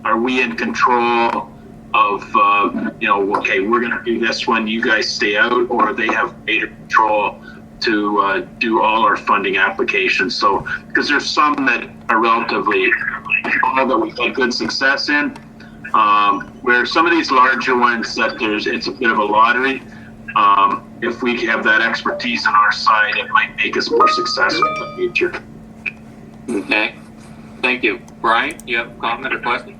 are we in control of, okay, we're going to do this when you guys stay out, or they have greater control to do all our funding applications. So, because there's some that are relatively small that we've had good success in, where some of these larger ones that it's a bit of a lottery. If we have that expertise on our side, it might make us more successful in the future. Okay. Thank you. Brian, you have a comment or question?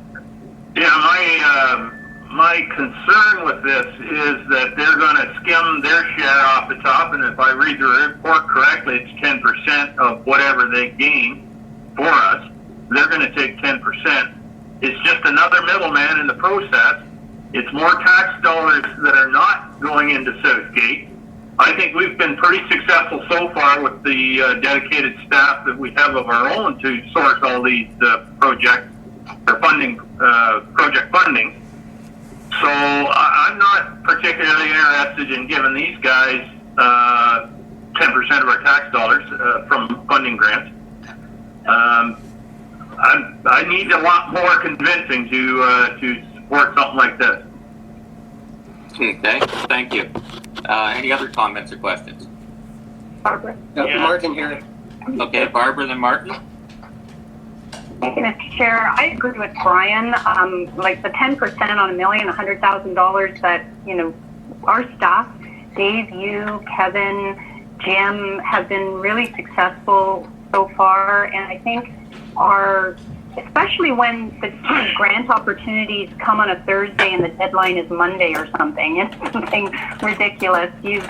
Yeah, my concern with this is that they're going to skim their share off the top, and if I read the report correctly, it's 10% of whatever they gain for us. They're going to take 10%. It's just another middleman in the process. It's more tax dollars that are not going into Southgate. I think we've been pretty successful so far with the dedicated staff that we have of our own to source all these project funding. So I'm not particularly interested in giving these guys 10% of our tax dollars from funding grants. I need a lot more convincing to support something like this. Okay, thank you. Any other comments or questions? Barbara. Yeah. Martin here. Okay, Barbara, then Martin. Thank you, Mr. Chair. I agree with Brian. Like the 10% on $1 million, $100,000 that, you know, our staff, Dave, you, Kevin, Jim, have been really successful so far. And I think especially when the grant opportunities come on a Thursday and the deadline is Monday or something, it's something ridiculous. You're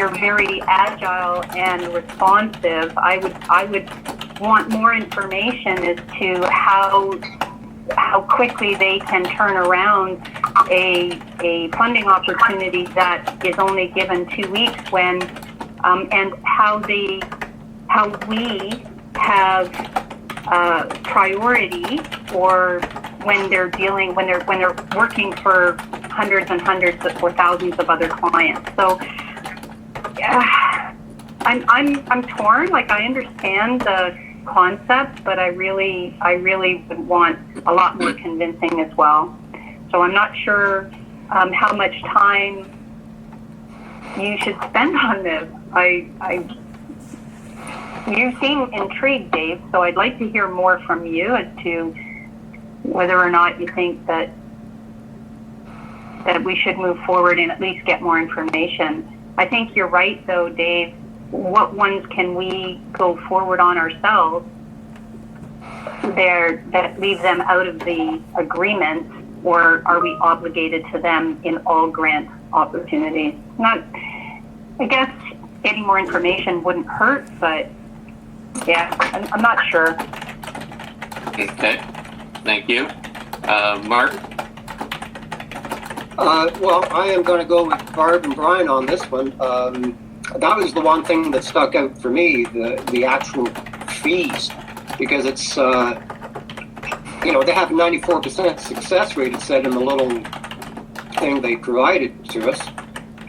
very agile and responsive. I would want more information as to how quickly they can turn around a funding opportunity that is only given 2 weeks when and how we have priority for when they're working for hundreds and hundreds or thousands of other clients. So I'm torn. Like, I understand the concept, but I really would want a lot more convincing as well. So I'm not sure how much time you should spend on this. You seem intrigued, Dave, so I'd like to hear more from you as to whether or not you think that we should move forward and at least get more information. I think you're right, though, Dave. What ones can we go forward on ourselves there that leave them out of the agreement, or are we obligated to them in all grant opportunities? I guess getting more information wouldn't hurt, but yeah, I'm not sure. Okay, thank you. Mark? Well, I am going to go with Barb and Brian on this one. That was the one thing that stuck out for me, the actual fees, because it's, they have 94% success rate, it said in the little thing they provided to us,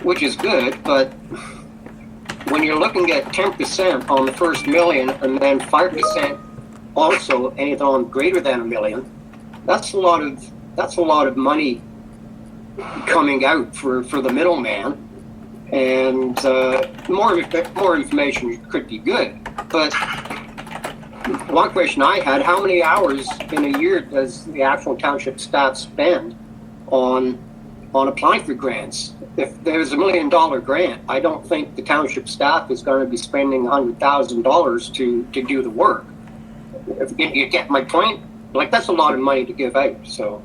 which is good, but when you're looking at 10% on the first million and then 5% also anything on greater than $1 million, that's a lot of money coming out for the middleman. And more information could be good. But one question I had: how many hours in a year does the actual township staff spend on applying for grants? If there's $1 million grant, I don't think the township staff is going to be spending $100,000 to do the work. If you get my point, like, that's a lot of money to give out. So,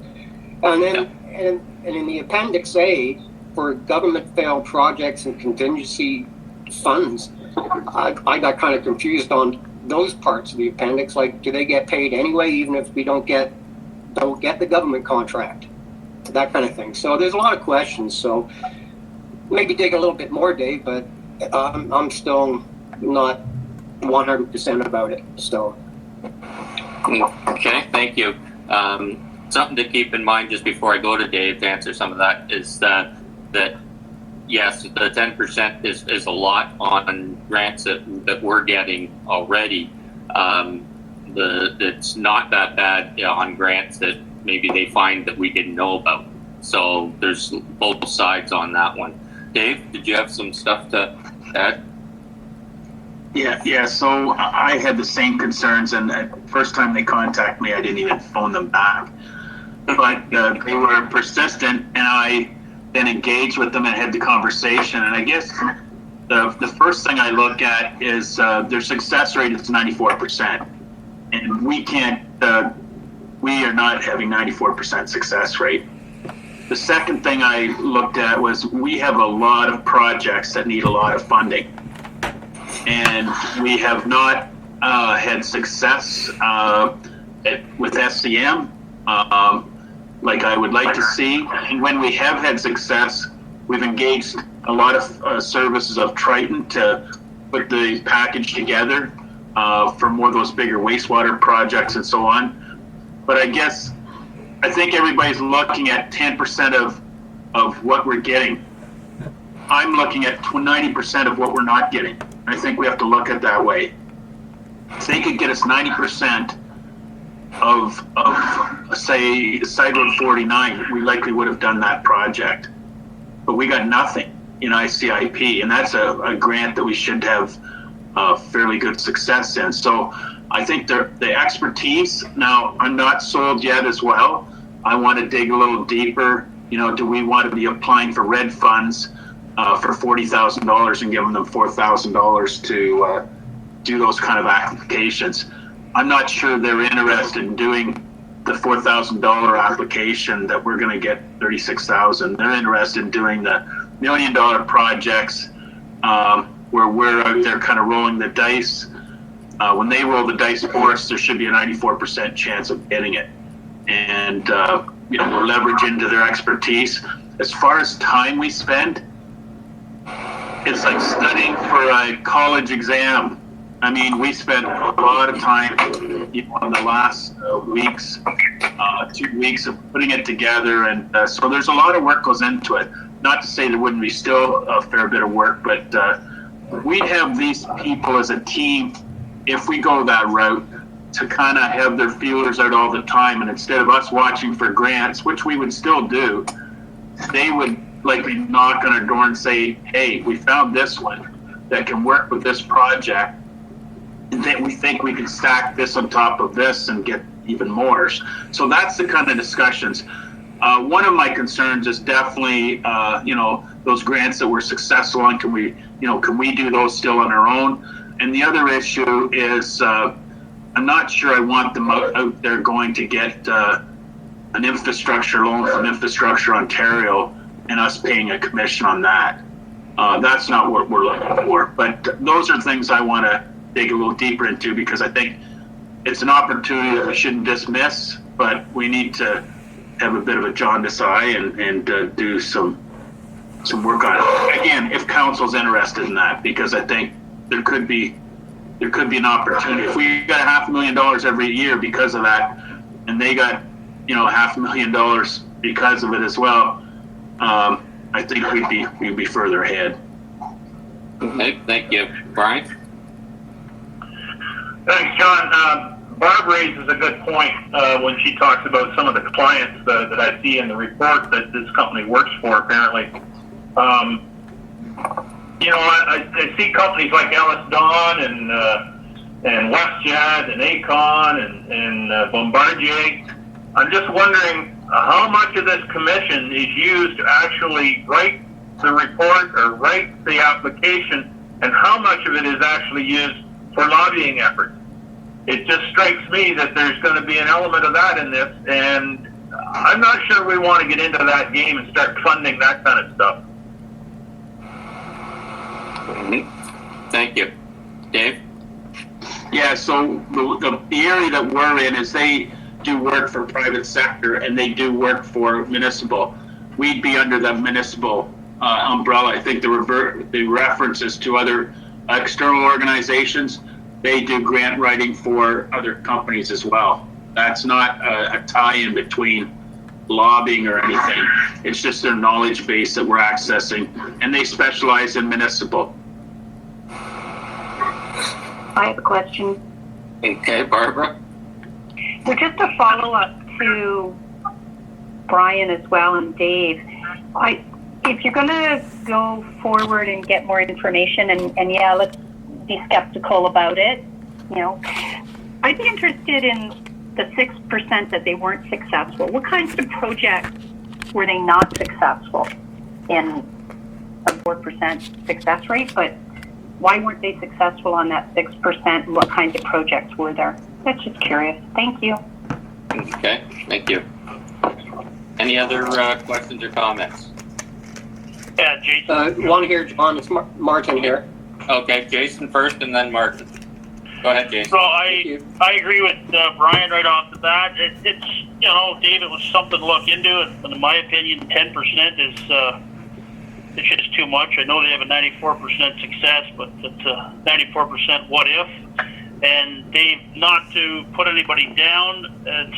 and then and in the Appendix A for government failed projects and contingency funds, I got kind of confused on those parts of the appendix. Like, do they get paid anyway, even if we don't get the government contract? That kind of thing. So there's a lot of questions. So maybe dig a little bit more, Dave, but I'm still not 100% about it. So. Okay, thank you. Something to keep in mind just before I go to Dave to answer some of that is that yes, the 10% is a lot on grants that we're getting already. It's not that bad on grants that maybe they find that we didn't know about. So there's both sides on that one. Dave, did you have some stuff to add? Yeah. So I had the same concerns, and the first time they contacted me, I didn't even phone them back. But they were persistent, and I then engaged with them and had the conversation. And I guess the first thing I look at is their success rate is 94%, and we are not having 94% success rate. The second thing I looked at was we have a lot of projects that need a lot of funding, and we have not had success with SCM like I would like to see. And when we have had success, we've engaged a lot of services of Triton to put the package together for more of those bigger wastewater projects and so on. But I guess I think everybody's looking at 10% of what we're getting. I'm looking at 90% of what we're not getting. I think we have to look at it that way. If they could get us 90% of say, Side Road 49, we likely would have done that project. But we got nothing in ICIP, and that's a grant that we should have fairly good success in. So I think the expertise, now I'm not sold yet as well. I want to dig a little deeper. Do we want to be applying for red funds for $40,000 and giving them $4,000 to do those kind of applications? I'm not sure they're interested in doing the $4,000 application that we're going to get $36,000. They're interested in doing the $1 million projects where we're out there kind of rolling the dice. When they roll the dice for us, there should be a 94% chance of getting it. And we're leveraged into their expertise. As far as time we spend, it's like studying for a college exam. I mean, we spent a lot of time in the last weeks, 2 weeks of putting it together. And so there's a lot of work goes into it. Not to say there wouldn't be still a fair bit of work, but we'd have these people as a team, if we go that route, to kind of have their feelers out all the time. And instead of us watching for grants, which we would still do, they would likely knock on our door and say, hey, we found this one that can work with this project. And then we think we can stack this on top of this and get even more. So that's the kind of discussions. One of my concerns is definitely, those grants that we're successful on. Can we do those still on our own? And the other issue is, I'm not sure I want them out there going to get an infrastructure loan from Infrastructure Ontario and us paying a commission on that. That's not what we're looking for. But those are things I want to dig a little deeper into, because I think it's an opportunity that we shouldn't dismiss, but we need to have a bit of a jaundiced eye and do some work on it. Again, if council's interested in that, because I think there could be an opportunity. If we got $500,000 every year because of that, and they got $500,000 because of it as well, I think we'd be further ahead. Okay, thank you. Brian? Thanks, John. Barb raises a good point when she talks about some of the clients that I see in the report that this company works for, apparently. I see companies like Ellis Don and WestJet and Aecon and Bombardier. I'm just wondering how much of this commission is used to actually write the report or write the application, and how much of it is actually used for lobbying efforts. It just strikes me that there's going to be an element of that in this, and I'm not sure we want to get into that game and start funding that kind of stuff. Thank you. Dave? Yeah, so the area that we're in is they do work for private sector and they do work for municipal. We'd be under the municipal umbrella. I think the references to other external organizations, they do grant writing for other companies as well. That's not a tie-in between lobbying or anything. It's just their knowledge base that we're accessing, and they specialize in municipal. I have a question. Okay, Barbara? So just a follow-up to Brian as well and Dave. If you're going to go forward and get more information, and yeah, let's be skeptical about it, I'd be interested in the 6% that they weren't successful. What kinds of projects were they not successful in? A 4% success rate, but why weren't they successful on that 6%, and what kinds of projects were there? That's just curious. Thank you. Okay, thank you. Any other questions or comments? Yeah, Jason. One here, John. It's Martin here. Okay, Jason first and then Martin. Go ahead, Jason. So I agree with Brian right off the bat. It's Dave, it was something to look into. And in my opinion, 10% is it's just too much. I know they have a 94% success, but it's a 94% what if. And Dave, not to put anybody down,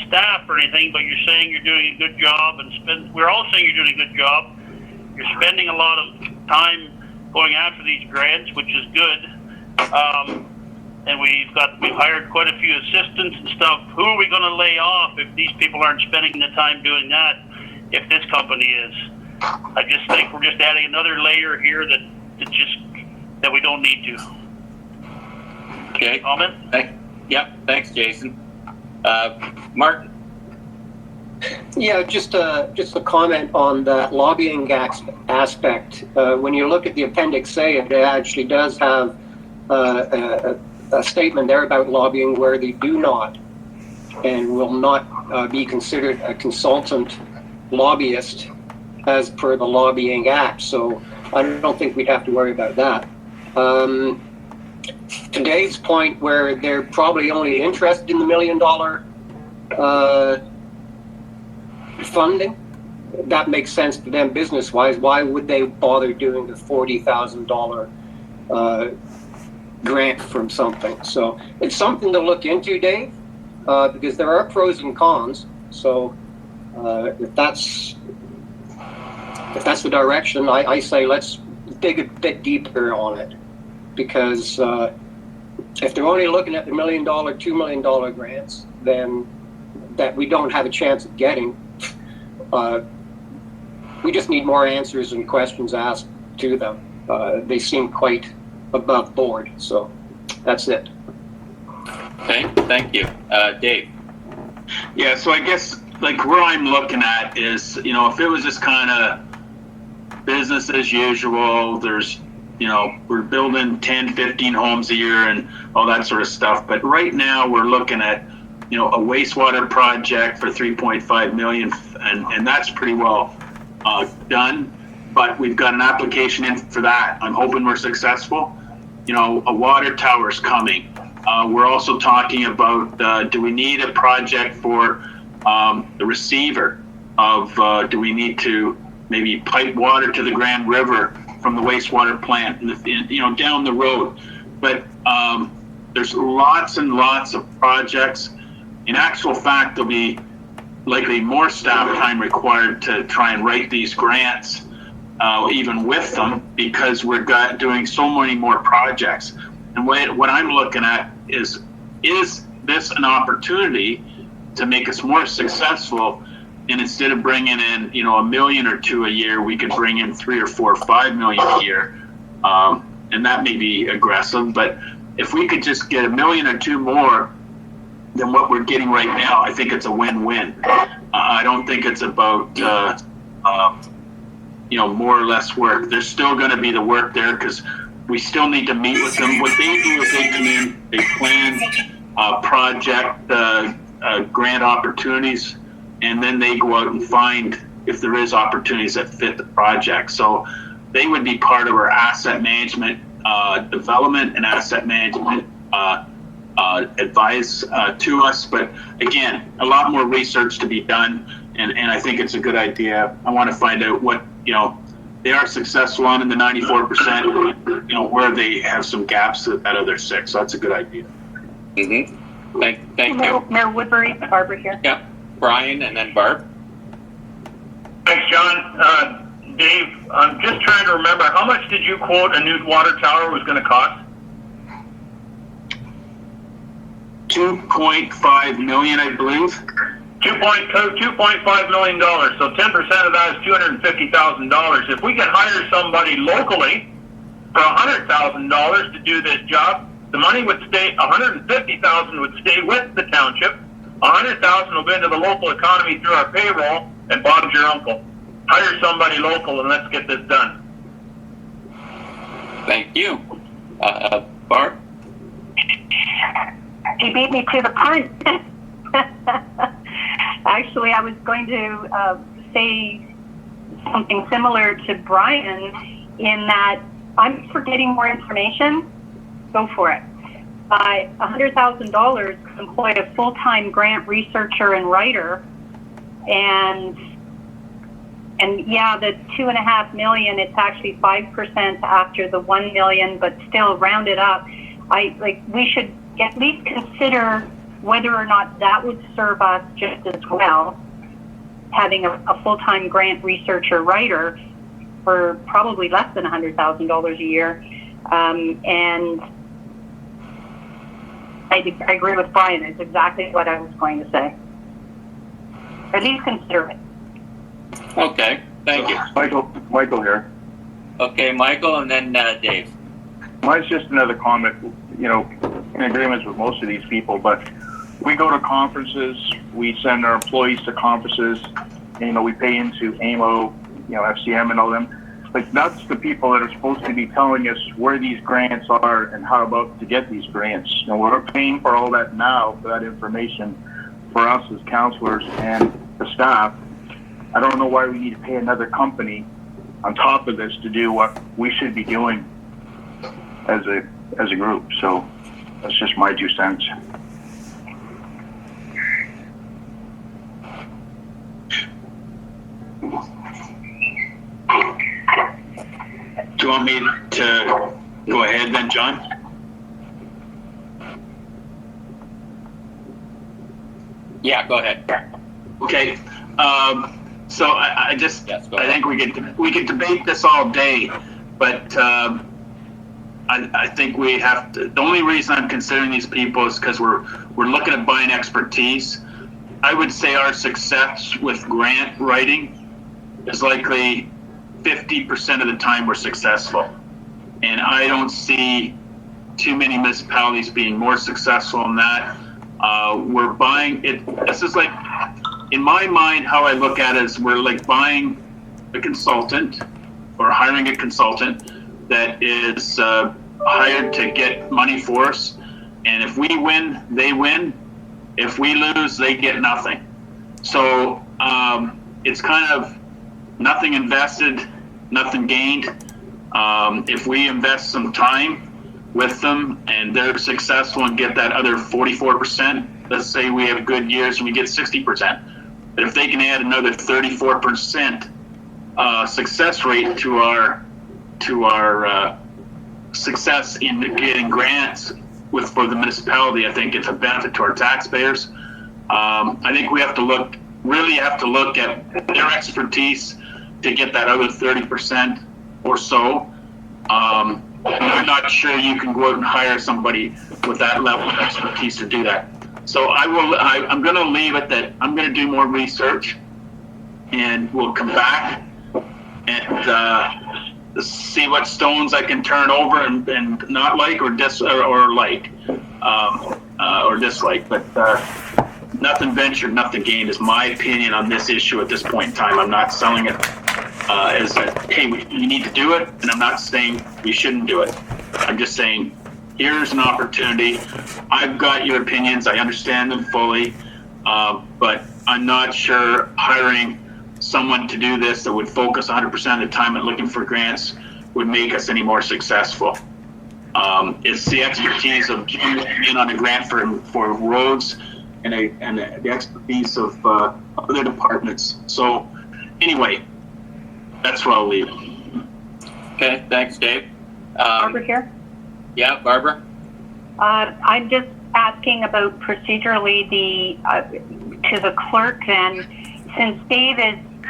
staff or anything, but you're saying you're doing a good job, and we're all saying you're doing a good job. You're spending a lot of time going after these grants, which is good. And we've hired quite a few assistants and stuff. Who are we going to lay off if these people aren't spending the time doing that? If this company is, I just think we're just adding another layer here that we don't need to. Okay. Comment? Yep. Thanks, Jason. Martin. Yeah, just a comment on the lobbying aspect. When you look at the Appendix A, it actually does have a statement there about lobbying where they do not and will not be considered a consultant lobbyist as per the Lobbying Act. So I don't think we'd have to worry about that. To Dave's point, where they're probably only interested in the $1 million funding, that makes sense to them business-wise. Why would they bother doing the $40,000 grant from something? So it's something to look into, Dave, because there are pros and cons. So if that's the direction, I say let's dig a bit deeper on it, because if they're only looking at the $1 million, $2 million grants, then that we don't have a chance of getting. We just need more answers and questions asked to them. They seem quite above board, so that's it. Okay, thank you. Dave. Yeah, so I guess like where I'm looking at is, if it was just kind of business as usual, there's, we're building 10, 15 homes a year and all that sort of stuff. But right now we're looking at, a wastewater project for $3.5 million, and that's pretty well done. But we've got an application in for that. I'm hoping we're successful. A water tower's coming. We're also talking about, do we need a project for the receiver of, do we need to maybe pipe water to the Grand River from the wastewater plant, down the road. But there's lots and lots of projects. In actual fact, there'll be likely more staff time required to try and write these grants, even with them, because we're doing so many more projects. And what I'm looking at is this an opportunity to make us more successful? And instead of bringing in, $1 million or $2 million a year, we could bring in $3 or $4 or $5 million a year. And that may be aggressive, but if we could just get $1 million or $2 million more than what we're getting right now, I think it's a win-win. I don't think it's about, more or less work. There's still going to be the work there because we still need to meet with them. What they do is they come in, they plan project grant opportunities, and then they go out and find if there is opportunities that fit the project. So they would be part of our asset management development and asset management advice to us. But again, a lot more research to be done, and I think it's a good idea. I want to find out what they are successful on in the 94%, where they have some gaps out of their 6. So that's a good idea. Mm-hmm. Thank you. Mayor Woodbury, Barbara here. Yeah, Brian and then Barb. Thanks, John. Dave, I'm just trying to remember, how much did you quote a new water tower was going to cost? $2.5 million, I believe. $2.5 million. So 10% of that is $250,000. If we can hire somebody locally for $100,000 to do this job, the money would stay. $150,000 would stay with the township. $100,000 will go into the local economy through our payroll, and Bob's your uncle. Hire somebody local and let's get this done. Thank you. Barb? He beat me to the punch. Actually, I was going to say something similar to Brian in that I'm for getting more information. Go for it. By $100,000 could employ a full-time grant researcher and writer, and yeah, the $2.5 million, it's actually 5% after the $1 million, but still round it up. We should at least consider whether or not that would serve us just as well, having a full-time grant researcher writer for probably less than $100,000 a year. And I agree with Brian. It's exactly what I was going to say. At least consider it. Okay, thank you. Michael here. Okay, Michael, and then Dave. Mine's just another comment, you know, in agreement with most of these people, but we go to conferences, we send our employees to conferences, and, you know, we pay into AMO, you know, FCM and all them. Like, that's the people that are supposed to be telling us where these grants are and how about to get these grants. You know, we're paying for all that now, for that information, for us as counselors and the staff. I don't know why we need to pay another company on top of this to do what we should be doing as a group. So that's just my 2 cents. Do you want me to go ahead then, John? Yeah, go ahead. Okay. So I just, Yes, go I ahead. think we could debate this all day, but I think we have to. The only reason I'm considering these people is because we're looking at buying expertise. I would say our success with grant writing is likely 50% of the time we're successful, and I don't see too many municipalities being more successful in that. We're buying it. This is like, in my mind, how I look at it is we're like buying a consultant or hiring a consultant that is hired to get money for us. And if we win, they win. If we lose, they get nothing. So it's kind of nothing invested, nothing gained. If we invest some time with them and they're successful and get that other 44%, let's say we have good years and we get 60%. But if they can add another 34% success rate to our success in getting grants for the municipality, I think it's a benefit to our taxpayers. I think we have to really have to look at their expertise to get that other 30% or so. I'm not sure you can go out and hire somebody with that level of expertise to do that. So I'm going to leave it that I'm going to do more research, and we'll come back and see what stones I can turn over and not like or like or dislike. But nothing ventured, nothing gained is my opinion on this issue at this point in time. I'm not selling it as that, hey, you need to do it, and I'm not saying you shouldn't do it. I'm just saying, here's an opportunity. I've got your opinions. I understand them fully, but I'm not sure hiring someone to do this that would focus 100% of the time at looking for grants would make us any more successful. It's the expertise of being on a grant for roads and the expertise of other departments. So anyway, that's where I'll leave it. Okay, thanks, Dave. Barbara here. Yeah, Barbara? I'm just asking about procedurally to the clerk then. Since Dave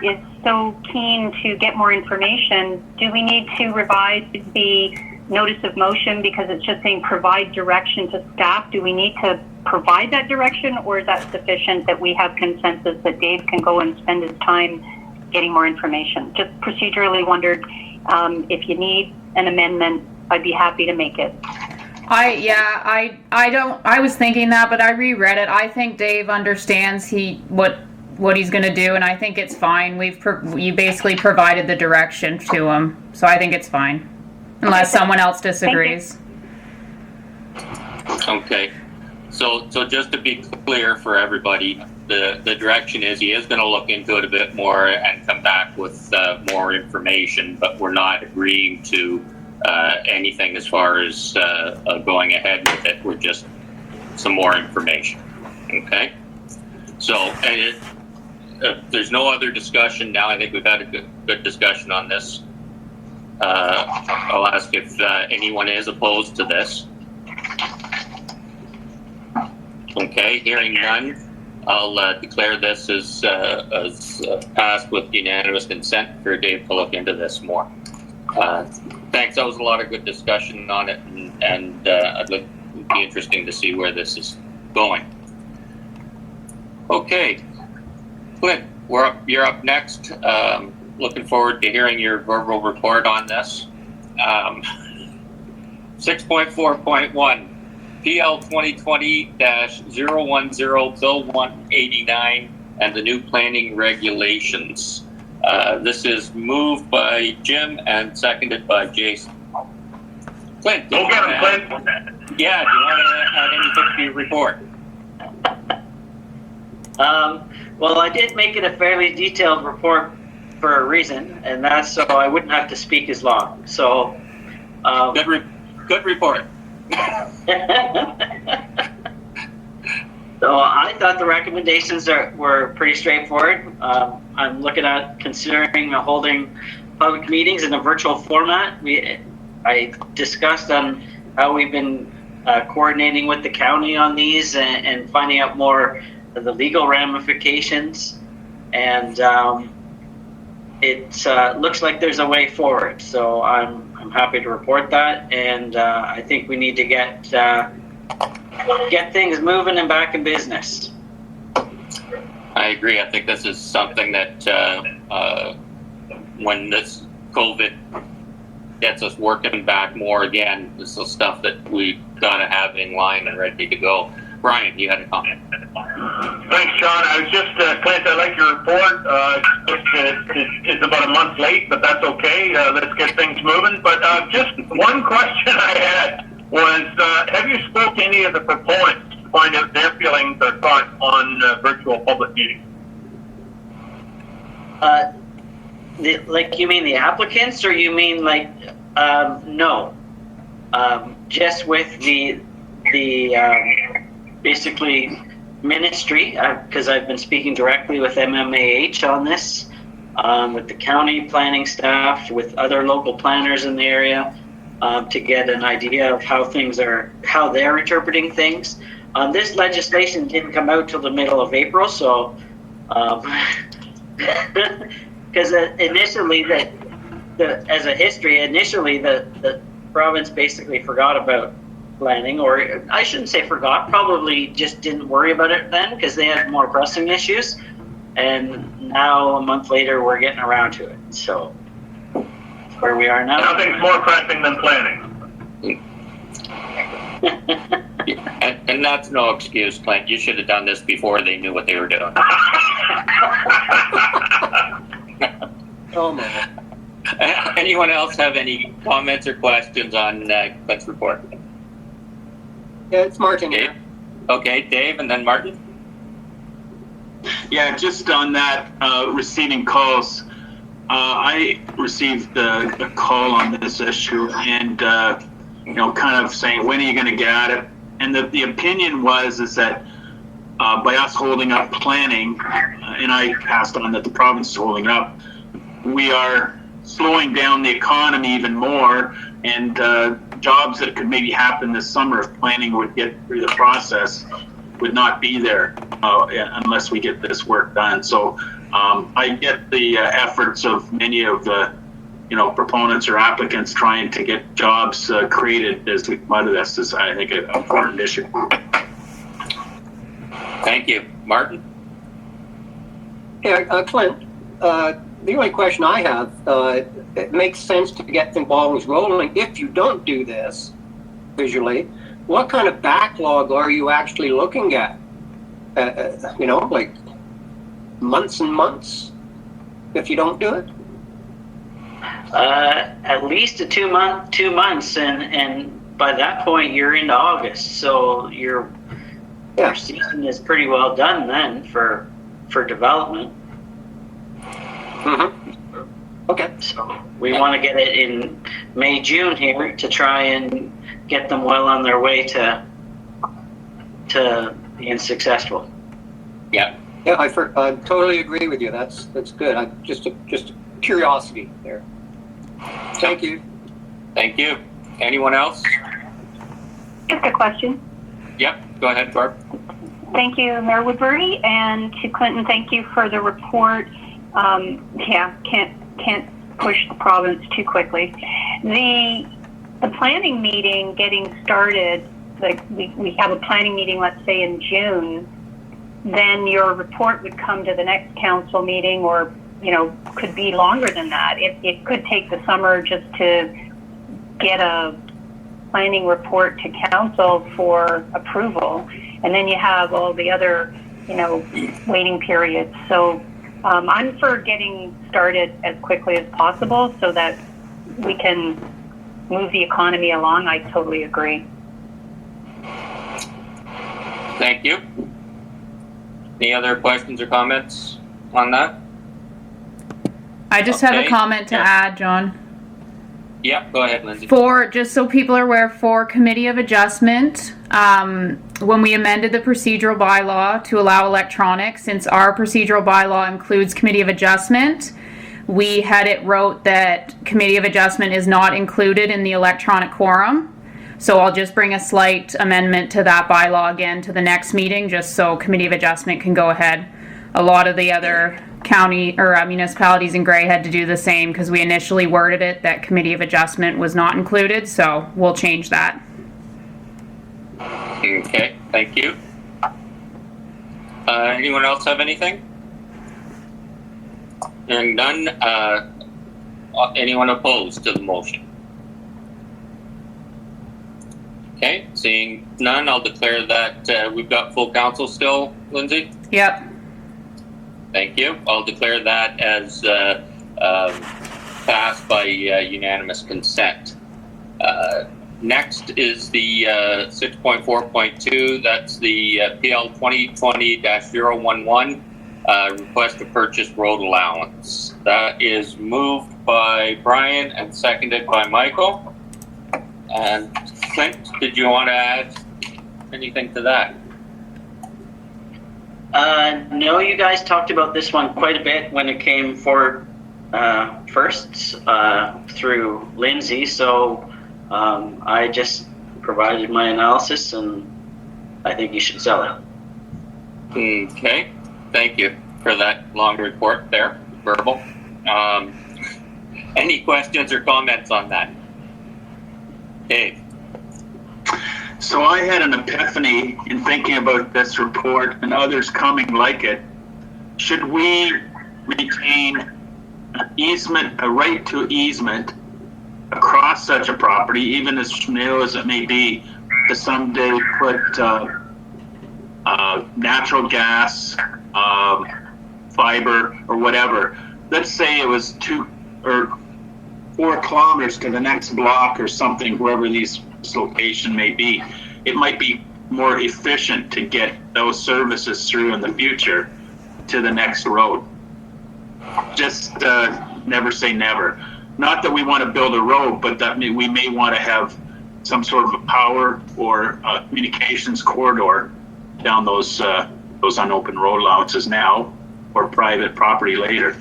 is so keen to get more information, do we need to revise the notice of motion because it's just saying provide direction to staff? Do we need to provide that direction, or is that sufficient that we have consensus that Dave can go and spend his time getting more information? Just procedurally wondered if you need an amendment, I'd be happy to make it. I was thinking that, but I reread it. I think Dave understands what he's going to do, and I think it's fine. You basically provided the direction to him, so I think it's fine, unless someone else disagrees. Okay. So just to be clear for everybody, the direction is he is going to look into it a bit more and come back with more information, but we're not agreeing to anything as far as going ahead with it. We're just some more information. Okay. So if there's no other discussion now, I think we've had a good discussion on this. I'll ask if anyone is opposed to this. Okay, hearing none, I'll declare this as passed with unanimous consent for Dave to look into this more. Thanks, that was a lot of good discussion on it, and it'd be interesting to see where this is going. Okay, Clint, you're up next. Looking forward to hearing your verbal report on this. 6.4.1, PL 2020-010, Bill 189, and the new planning regulations. This is moved by Jim and seconded by Jason. Clint, Go get him, Clint. Yeah, do you want to add anything to your report? Well, I did make it a fairly detailed report for a reason, and that's so I wouldn't have to speak as long. So, Good report. So I thought the recommendations were pretty straightforward. I'm looking at considering holding public meetings in a virtual format. I discussed on how we've been coordinating with the county on these and finding out more of the legal ramifications. And it looks like there's a way forward. So I'm happy to report that, and I think we need to get things moving and back in business. I agree. I think this is something that when this COVID gets us working back more again, this is stuff that we gotta have in line and ready to go. Brian, you had a comment. Thanks, Sean. I was just, Clint, I like your report. It's about a month late, but that's okay. Let's get things moving. But just one question I had was, have you spoke to any of the proponents to find out their feelings or thoughts on virtual public meetings? Like, you mean the applicants, or you mean like, no? Just with the basically ministry, because I've been speaking directly with MMAH on this, with the county planning staff, with other local planners in the area, to get an idea of how they're interpreting things. This legislation didn't come out till the middle of April, so because initially as a history, the province basically forgot about planning, or I shouldn't say forgot, probably just didn't worry about it then because they had more pressing issues. And now, a month later, we're getting around to it. So, that's where we are now. Nothing's more pressing than planning. And that's no excuse, Clint. You should have done this before they knew what they were doing. Oh, man. Anyone else have any comments or questions on Clint's report? Yeah, it's Martin Dave? here. Okay, Dave, and then Martin. Yeah, just on that, receiving calls, I received a call on this issue and, kind of saying, when are you going to get at it? And the opinion is that by us holding up planning, and I passed on that the province is holding up, we are slowing down the economy even more, and jobs that could maybe happen this summer if planning would get through the process would not be there unless we get this work done. So I get the efforts of many of the proponents or applicants trying to get jobs created as we come out of this is, I think, an important issue. Thank you. Martin? Yeah, Clint, the only question I have, it makes sense to get the balls rolling. If you don't do this visually, what kind of backlog are you actually looking at? Like months and months if you don't do it? At least 2 months, and by that point you're into August, so your season is pretty well done then for development. Mm-hmm. Okay. So we want to get it in May, June here to try and get them well on their way to being successful. Yeah. Yeah, I totally agree with you. That's good. Just a curiosity there. Thank you. Thank you. Anyone else? Just a question. Yep. Go ahead, Barb. Thank you, Mayor Woodbury, and to Clinton, thank you for the report. Can't push the province too quickly. The planning meeting getting started, like we have a planning meeting, let's say in June, then your report would come to the next council meeting, or could be longer than that. It could take the summer just to get a planning report to council for approval, and then you have all the other waiting periods. So I'm for getting started as quickly as possible so that we can move the economy along. I totally agree. Thank you. Any other questions or comments on that? I just have a comment to add, John. Yeah, go ahead, Lindsay. Just so people are aware, for Committee of Adjustment, when we amended the procedural bylaw to allow electronics, since our procedural bylaw includes Committee of Adjustment, we had it wrote that Committee of Adjustment is not included in the electronic quorum. So I'll just bring a slight amendment to that bylaw again to the next meeting, just so Committee of Adjustment can go ahead. A lot of the other county or municipalities in Grey had to do the same because we initially worded it that Committee of Adjustment was not included, so we'll change that. Okay, thank you. Anyone else have anything? Hearing none, anyone opposed to the motion? Okay, seeing none, I'll declare that we've got full council still, Lindsay? Yep. Thank you. I'll declare that as passed by unanimous consent. Next is the 6.4.2. That's the PL 2020-011 request to purchase road allowance. That is moved by Brian and seconded by Michael. And Clint, did you want to add anything to that? No, you guys talked about this one quite a bit when it came forward first through Lindsay, so I just provided my analysis, and I think you should sell it. Okay, thank you for that long report there, verbal. Any questions or comments on that? Dave? So I had an epiphany in thinking about this report and others coming like it. Should we retain an easement, a right to easement across such a property, even as new as it may be, to someday put natural gas, fiber, or whatever? Let's say it was 2 or 4 kilometers to the next block or something, wherever this location may be. It might be more efficient to get those services through in the future to the next road. Just never say never. Not that we want to build a road, but that we may want to have some sort of a power or communications corridor down those unopened road allowances now, or private property later.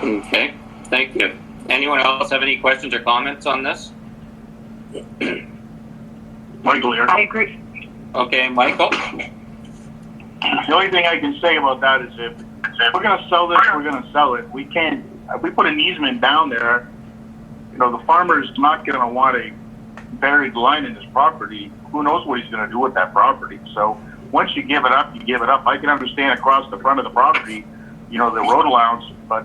Okay, thank you. Anyone else have any questions or comments on this? Michael here. I agree. Okay, Michael? The only thing I can say about that is if we're going to sell this, we're going to sell it. We can't, if we put an easement down there, the farmer's not going to want a buried line in his property. Who knows what he's going to do with that property? So once you give it up, you give it up. I can understand across the front of the property, the road allowance, but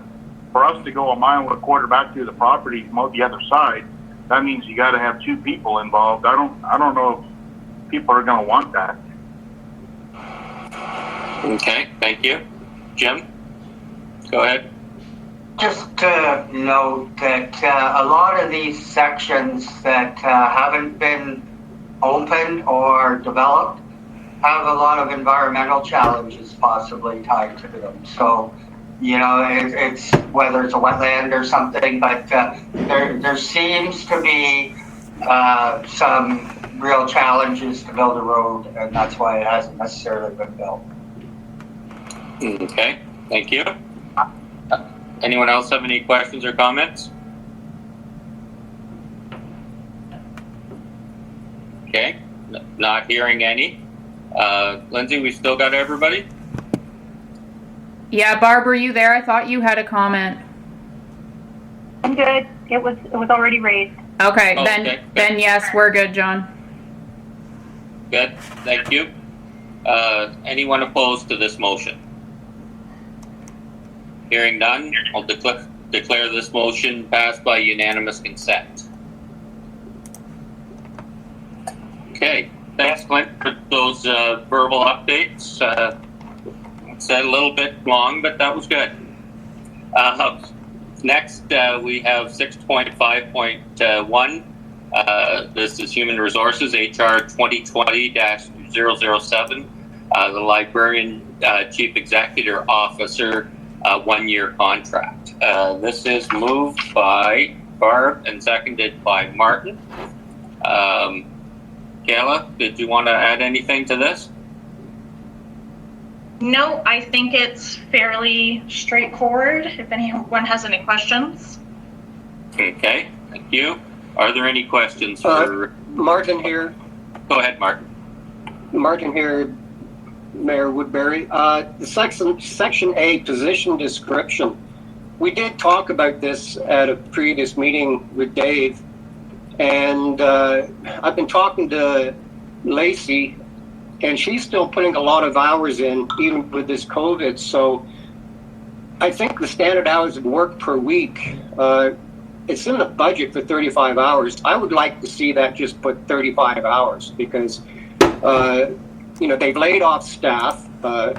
for us to go 1.25 miles back to the property from out the other side, that means you got to have 2 people involved. I don't know if people are going to want that. Okay, thank you. Jim? Go ahead. Just to note that a lot of these sections that haven't been opened or developed have a lot of environmental challenges possibly tied to them. So, it's whether it's a wetland or something, but there seems to be some real challenges to build a road, and that's why it hasn't necessarily been built. Okay, thank you. Anyone else have any questions or comments? Okay, not hearing any. Lindsay, we still got everybody? Yeah, Barb, were you there? I thought you had a comment. I'm good. It was already raised. Okay, Oh, then okay. then yes, we're good, John. Good, thank you. Anyone opposed to this motion? Hearing none, I'll declare this motion passed by unanimous consent. Okay, thanks, Clint, for those verbal updates. It's a little bit long, but that was good. Next, we have 6.5.1. This is Human Resources, HR 2020-007. The Librarian Chief Executive Officer 1-year contract. This is moved by Barb and seconded by Martin. Kayla, did you want to add anything to this? No, I think it's fairly straightforward, if anyone has any questions. Okay, thank you. Are there any questions for... Martin here. Go ahead, Martin. Martin here, Mayor Woodbury. The section A, position description. We did talk about this at a previous meeting with Dave, and I've been talking to Lacey, and she's still putting a lot of hours in, even with this COVID. So I think the standard hours of work per week, it's in the budget for 35 hours. I would like to see that just put 35 hours because, they've laid off staff.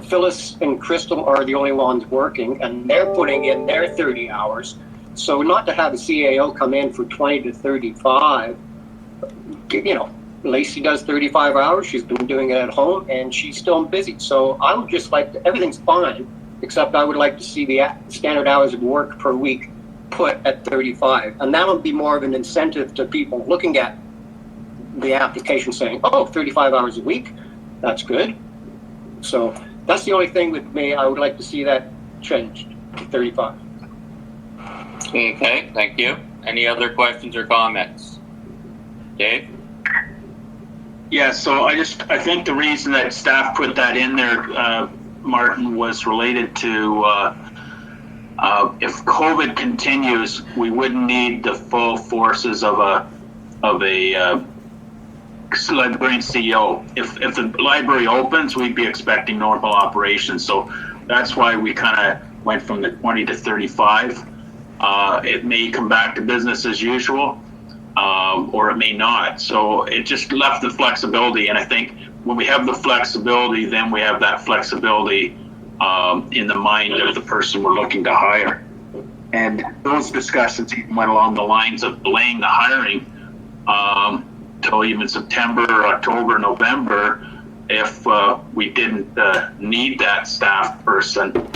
Phyllis and Crystal are the only ones working, and they're putting in their 30 hours. So not to have a CAO come in for 20 to 35, Lacey does 35 hours. She's been doing it at home, and she's still busy. So I would just like everything's fine, except I would like to see the standard hours of work per week put at 35. And that'll be more of an incentive to people looking at the application saying, oh, 35 hours a week, that's good. So that's the only thing with me. I would like to see that changed to 35. Okay, thank you. Any other questions or comments? Dave? Yeah, so I think the reason that staff put that in there, Martin, was related to if COVID continues, we wouldn't need the full forces of a librarian CEO. If the library opens, we'd be expecting normal operations. So that's why we kind of went from the 20 to 35. It may come back to business as usual. Or it may not. So it just left the flexibility. And I think when we have the flexibility, then we have that flexibility in the mind of the person we're looking to hire. And those discussions even went along the lines of delaying the hiring till even September, October, November, if we didn't need that staff person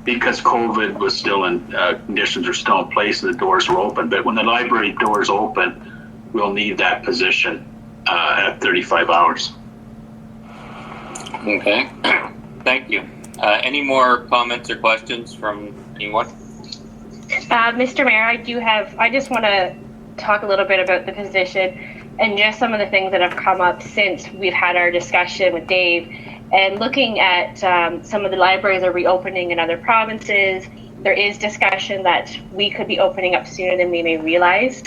because COVID was still in, conditions are still in place and the doors were open. But when the library doors open, we'll need that position at 35 hours. Okay, thank you. Any more comments or questions from anyone? Mr. Mayor, I just want to talk a little bit about the position and just some of the things that have come up since we've had our discussion with Dave. And looking at some of the libraries are reopening in other provinces, there is discussion that we could be opening up sooner than we may realize,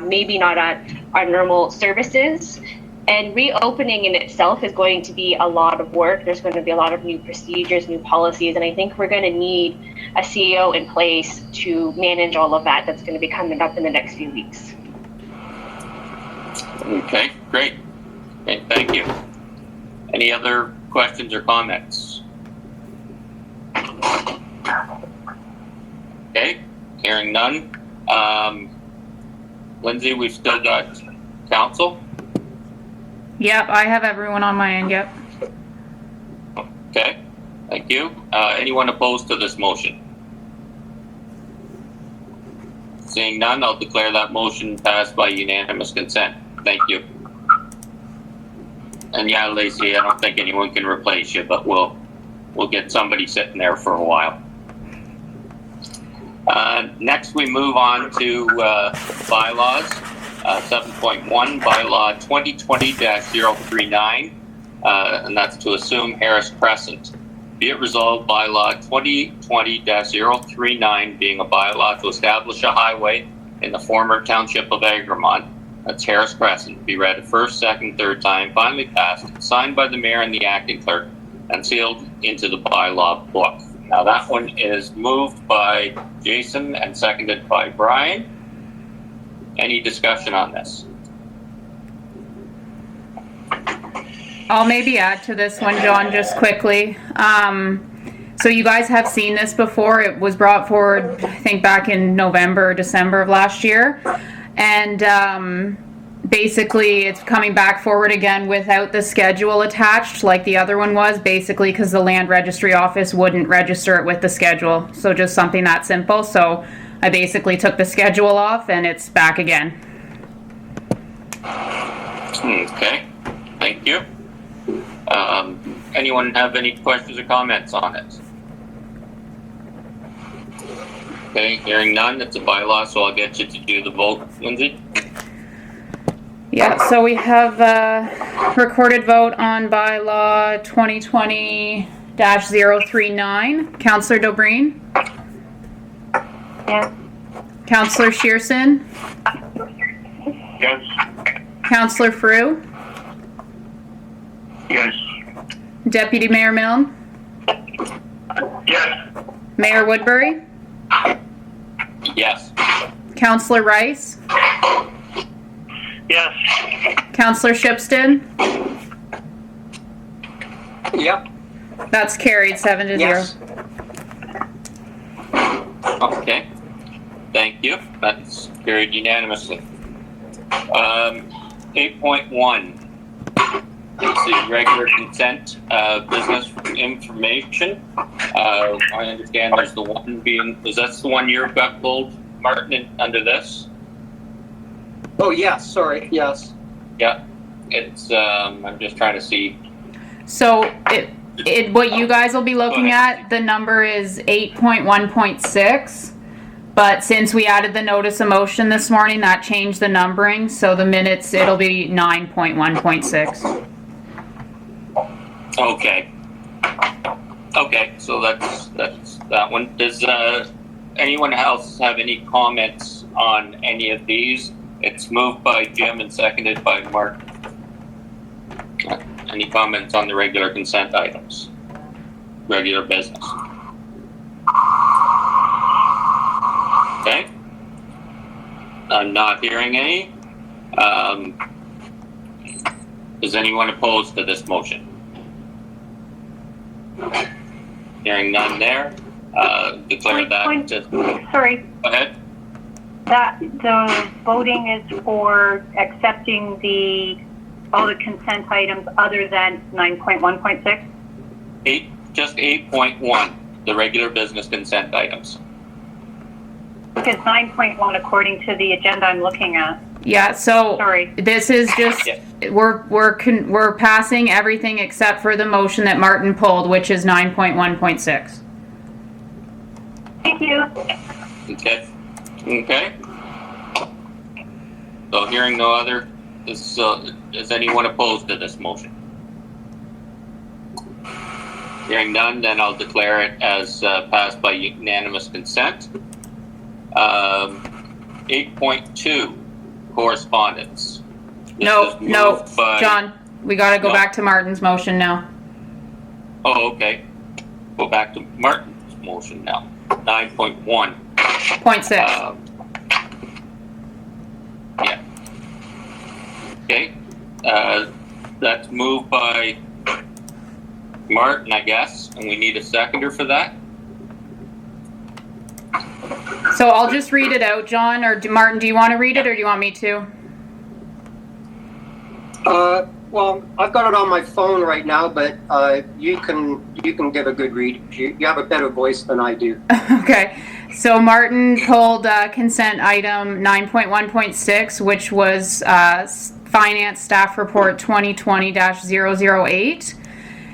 maybe not at our normal services. And reopening in itself is going to be a lot of work. There's going to be a lot of new procedures, new policies, and I think we're going to need a CEO in place to manage all of that. That's going to be coming up in the next few weeks. Okay, great. Okay, thank you. Any other questions or comments? Okay, hearing none. Lindsay, we've still got council. Yep, I have everyone on my end, yep. Okay, thank you. Anyone opposed to this motion? Seeing none, I'll declare that motion passed by unanimous consent. Thank you. And yeah, Lacey, I don't think anyone can replace you, but we'll get somebody sitting there for a while. Next, we move on to bylaws. 7.1, bylaw 2020-039. and that's to assume Harris Crescent. Be it resolved bylaw 2020-039 being a bylaw to establish a highway in the former township of Egremont, that's Harris Crescent, be read a first, second, third time, finally passed, signed by the mayor and the acting clerk, and sealed into the bylaw book. Now that one is moved by Jason and seconded by Brian. Any discussion on this? I'll maybe add to this one, John, just quickly. So you guys have seen this before. It was brought forward, I think, back in November or December of last year. And basically, it's coming back forward again without the schedule attached like the other one was, basically because the land registry office wouldn't register it with the schedule. So just something that simple. So I basically took the schedule off and it's back again. Okay, thank you. Anyone have any questions or comments on it? Okay, hearing none, it's a bylaw, so I'll get you to do the vote, Lindsay. Yeah, so we have a recorded vote on bylaw 2020-039. Councillor Dobreen? Yes. Councillor Shearson? Yes. Councillor Frew? Yes. Deputy Mayor Milne? Yes. Mayor Woodbury? Yes. Councillor Rice? Yes. Councillor Shipston? Yep. That's carried 7-0. Yes. Okay, thank you. That's carried unanimously. 8.1. It's the regular consent business information. I understand there's the one being, is that the one you've got pulled, Martin, under this? Oh, yes, sorry, yes. Yeah, it's, I'm just trying to see. So what you guys will be looking at, the number is 8.1.6. But since we added the notice of motion this morning, that changed the numbering. So the minutes, it'll be 9.1.6. Okay. Okay, so that's that one. Does anyone else have any comments on any of these? It's moved by Jim and seconded by Mark. Any comments on the regular consent items? Regular business. Okay. I'm not hearing any. Is anyone opposed to this motion? Hearing none there. Declare that. Sorry, Go ahead. that the voting is for accepting all the consent items other than 9.1.6? Just 8.1, the regular business consent items. Because 9.1, according to the agenda I'm looking at. Yeah, so Sorry. this is just, we're passing everything except for the motion that Martin pulled, which is 9.1.6. Thank you. Okay. Okay. So hearing no other, is anyone opposed to this motion? Hearing none, then I'll declare it as passed by unanimous consent. 8.2, correspondence. No, John, we gotta go back to Martin's motion now. Oh, okay. Go back to Martin's motion now. 9.1. 0.6. Yeah. Okay. That's moved by Martin, I guess, and we need a seconder for that. So I'll just read it out, John, or Martin, do you want to read it or do you want me to? Well, I've got it on my phone right now, but you can give a good read. You have a better voice than I do. Okay. So Martin pulled consent item 9.1.6, which was Finance Staff Report 2020-008.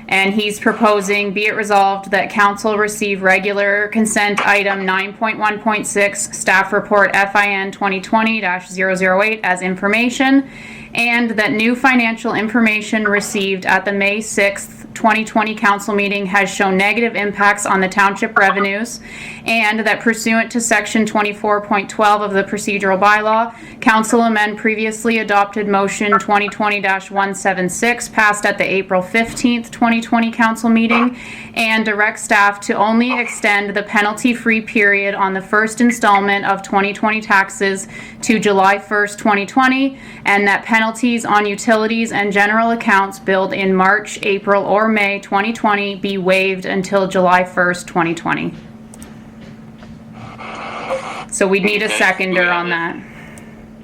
And he's proposing, be it resolved that council receive regular consent item 9.1.6 staff report FIN 2020-008 as information, and that new financial information received at the May 6th, 2020 council meeting has shown negative impacts on the township revenues, and that pursuant to section 24.12 of the procedural bylaw, council amend previously adopted motion 2020-176 passed at the April 15th, 2020 council meeting, and direct staff to only extend the penalty-free period on the first installment of 2020 taxes to July 1st, 2020, and that penalties on utilities and general accounts billed in March, April, or May 2020 be waived until July 1st, 2020. So we need a Okay, seconder on that.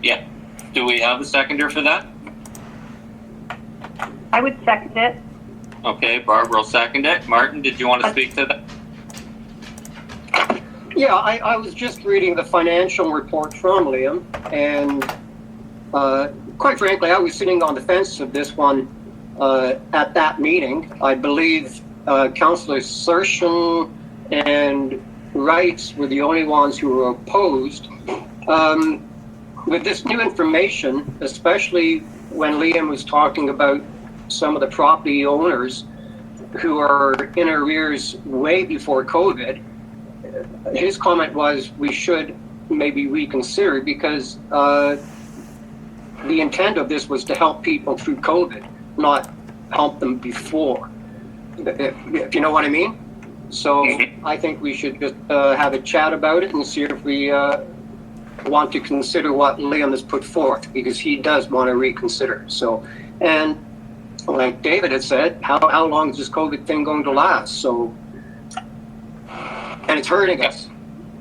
Yeah. Do we have a seconder for that? I would second it. Okay, Barbara will second it. Martin, did you want to speak to that? Yeah, I was just reading the financial report from Liam, and quite frankly, I was sitting on the fence of this one at that meeting. I believe Councillors Sershin and Wrights were the only ones who were opposed. With this new information, especially when Liam was talking about some of the property owners who are in arrears way before COVID, his comment was we should maybe reconsider, because the intent of this was to help people through COVID, not help them before, if you know what I mean. So I think we should just have a chat about it and see if we want to consider what Liam has put forth, because he does want to reconsider. So, and like David had said, how long is this COVID thing going to last? So, and it's hurting us.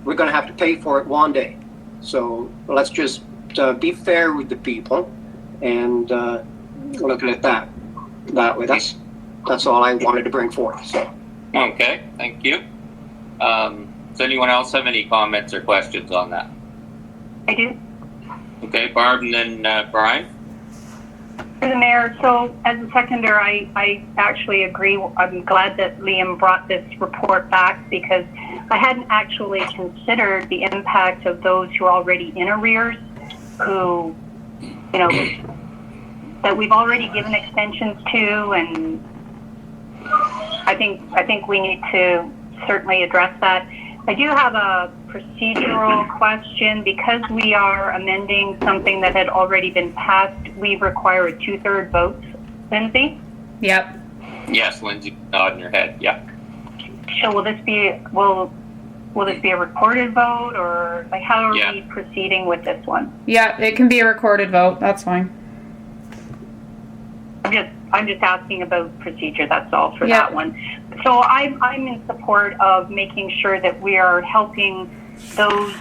We're going to have to pay for it one day. So let's just be fair with the people and look at it that way. That's all I wanted to bring forth. So. Okay, thank you. Does anyone else have any comments or questions on that? I do. Okay, Barb, and then Brian. For the mayor, so as a seconder, I actually agree. I'm glad that Liam brought this report back, because I hadn't actually considered the impact of those who are already in arrears, who, you know, that we've already given extensions to, and I think we need to certainly address that. I do have a procedural question. Because we are amending something that had already been passed, we require a 2/3 vote. Lindsay? Yep. Yes, Lindsay, nodding your head. Yeah. So will this be a recorded vote, or like how are we proceeding with this one? Yeah, it can be a recorded vote. That's fine. I'm just asking about procedure. That's all for that one. So I'm in support of making sure that we are helping those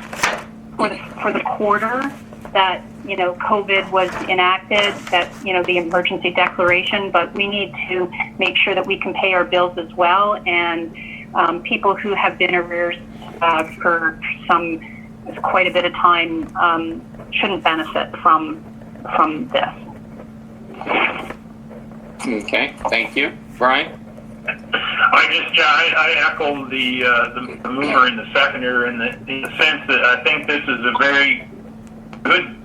for the quarter that, you know, COVID was enacted, that, you know, the emergency declaration, but we need to make sure that we can pay our bills as well. And people who have been arrears for quite a bit of time shouldn't benefit from this. Okay, thank you. Brian? I echo the mover and the seconder in the sense that I think this is a very good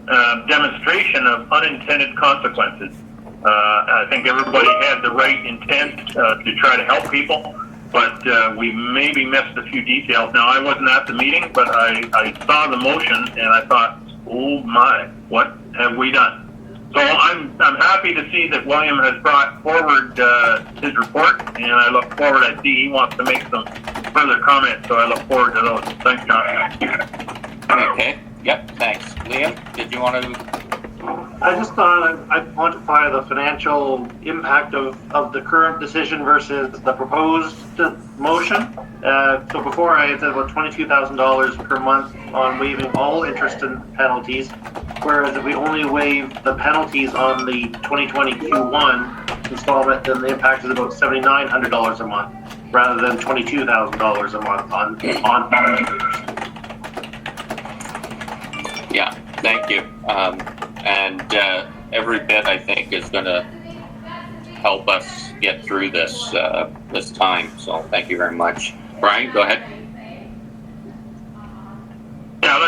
demonstration of unintended consequences. I think everybody had the right intent to try to help people, but we maybe missed a few details. Now, I wasn't at the meeting, but I saw the motion and I thought, oh my, what have we done? So I'm happy to see that William has brought forward his report, and I look forward. I see he wants to make some further comments, so I look forward to those. Thanks, John. Okay. Yep. Thanks. Liam, did you want to? I just thought I'd quantify the financial impact of the current decision versus the proposed motion. So before I had said about $22,000 per month on waiving all interest and penalties, whereas if we only waive the penalties on the 2020 Q1 installment, then the impact is about $7,900 a month, rather than $22,000 a month on penalties. Yeah. Thank you. And every bit, I think, is going to help us get through this this time. So thank you very much. Brian, go ahead. Yeah,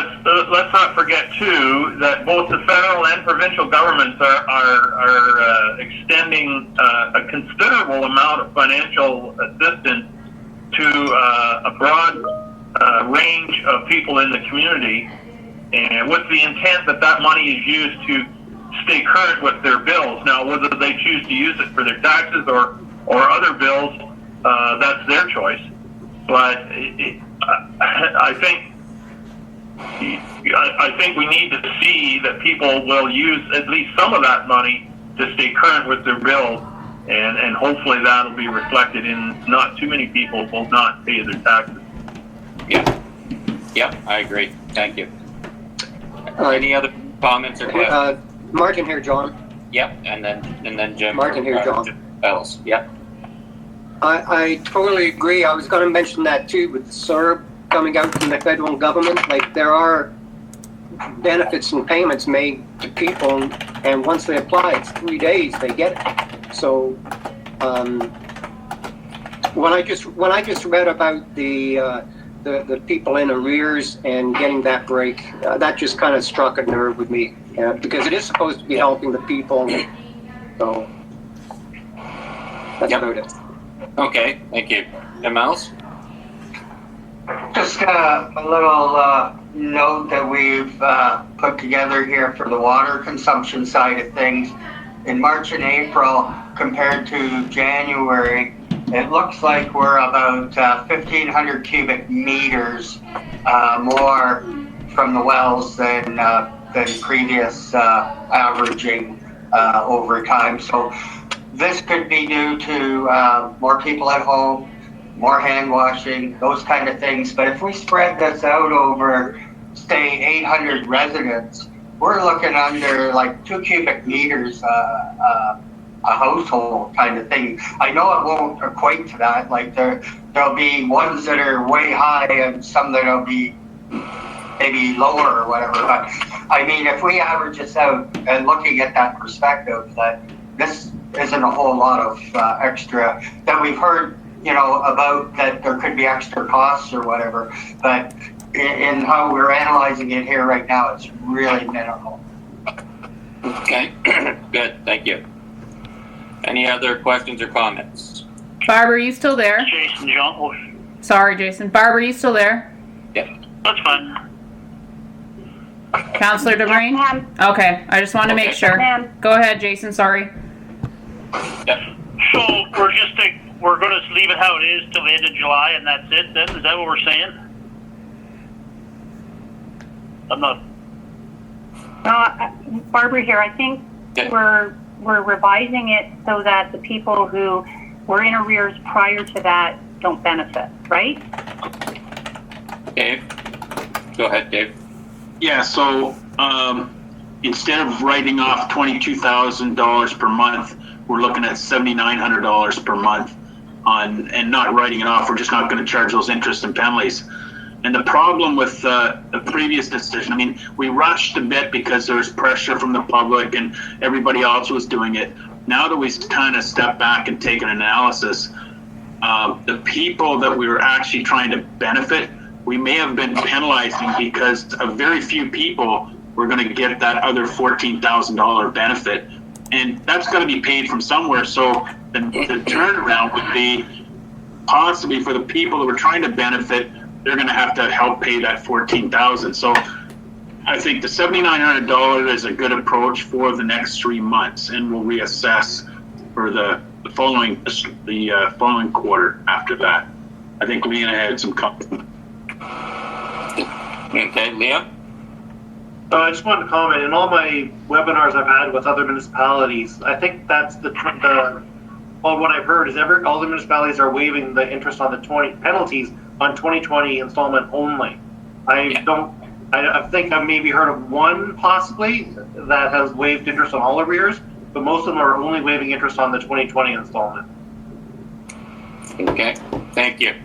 let's not forget too that both the federal and provincial governments are extending a considerable amount of financial assistance to a broad range of people in the community, and with the intent that that money is used to stay current with their bills. Now, whether they choose to use it for their taxes or other bills, that's their choice. But I think we need to see that people will use at least some of that money to stay current with their bills, and hopefully that'll be reflected in not too many people will not pay their taxes. Yeah, I agree. Thank you. Any other comments or questions? Martin here, John. Yep, and then Jim. Martin here, John. Bells. Yep. I totally agree. I was going to mention that too, with the CERB coming out from the federal government. Like, there are benefits and payments made to people, and once they apply, it's 3 days they get it. So when I just read about the people in arrears and getting that break, that just kind of struck a nerve with me, because it is supposed to be helping the people. So that's about it. Okay, thank you. Else? Just a little note that we've put together here for the water consumption side of things. In March and April, compared to January, it looks like we're about 1,500 cubic meters more from the wells than previous averaging over time. So this could be due to more people at home, more hand washing, those kind of things. But if we spread this out over, say, 800 residents, we're looking under like 2 cubic meters a household kind of thing. I know it won't equate to that. Like there'll be ones that are way high and some that'll be maybe lower or whatever. But I mean, if we average this out and looking at that perspective, that this isn't a whole lot of extra that we've heard, about that there could be extra costs or whatever. But in how we're analyzing it here right now, it's really minimal. Okay, good, thank you. Any other questions or comments? Barbara, are you still there? Jason, John. Sorry, Jason. Barbara, are you still there? Yeah. That's fine. Councillor DeBrain? Yes, ma'am. Okay, I just want to make sure. Ma'am. Go ahead, Jason, sorry. Yep. So we're going to leave it how it is till the end of July, and that's it then? Is that what we're saying? I'm not. No, Barbara here. I think we're revising it so that the people who were in arrears prior to that don't benefit, right? Dave? Go ahead, Dave. Yeah, so instead of writing off $22,000 per month, we're looking at $7,900 per month and not writing it off. We're just not going to charge those interest and penalties. And the problem with the previous decision, I mean, we rushed a bit because there was pressure from the public and everybody else was doing it. Now that we kind of step back and take an analysis, the people that we were actually trying to benefit, we may have been penalizing because a very few people were going to get that other $14,000 benefit. And that's got to be paid from somewhere. So the turnaround would be possibly for the people that were trying to benefit, they're going to have to help pay that $14,000. So I think the $7,900 is a good approach for the next 3 months, and we'll reassess for the following quarter after that. I think Leanna had some comments. Okay, Leah? I just wanted to comment, in all my webinars I've had with other municipalities, I think that's what I've heard is all the municipalities are waiving the interest on the penalties on 2020 installment only. I think I've maybe heard of one possibly that has waived interest on all arrears, but most of them are only waiving interest on the 2020 installment. Okay, thank you.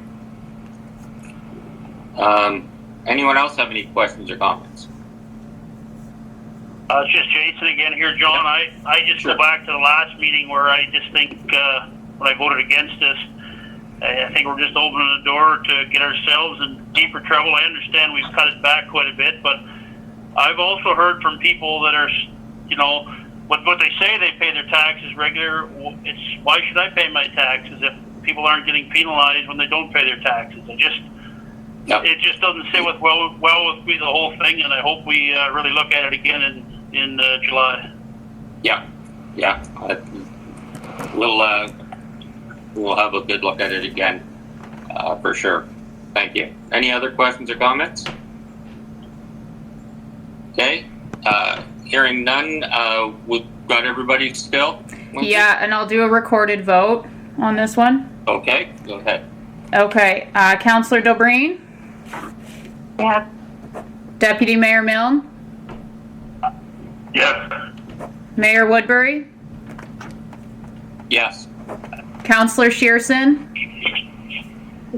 Anyone else have any questions or comments? It's just Jason again here, John. I just go back to the last meeting where I just think when I voted against this, I think we're just opening the door to get ourselves in deeper trouble. I understand we've cut it back quite a bit, but I've also heard from people that are, you know, what they say they pay their taxes regular. It's why should I pay my taxes if people aren't getting penalized when they don't pay their taxes? It just doesn't sit well with me, the whole thing, and I hope we really look at it again in July. Yeah. We'll have a good look at it again, for sure. Thank you. Any other questions or comments? Okay. Hearing none, we've got everybody still? Lindsay? Yeah, and I'll do a recorded vote on this one. Okay, go ahead. Okay, Councillor Dobreen? Yes. Deputy Mayor Milne? Yes. Mayor Woodbury? Yes. Councillor Shearson?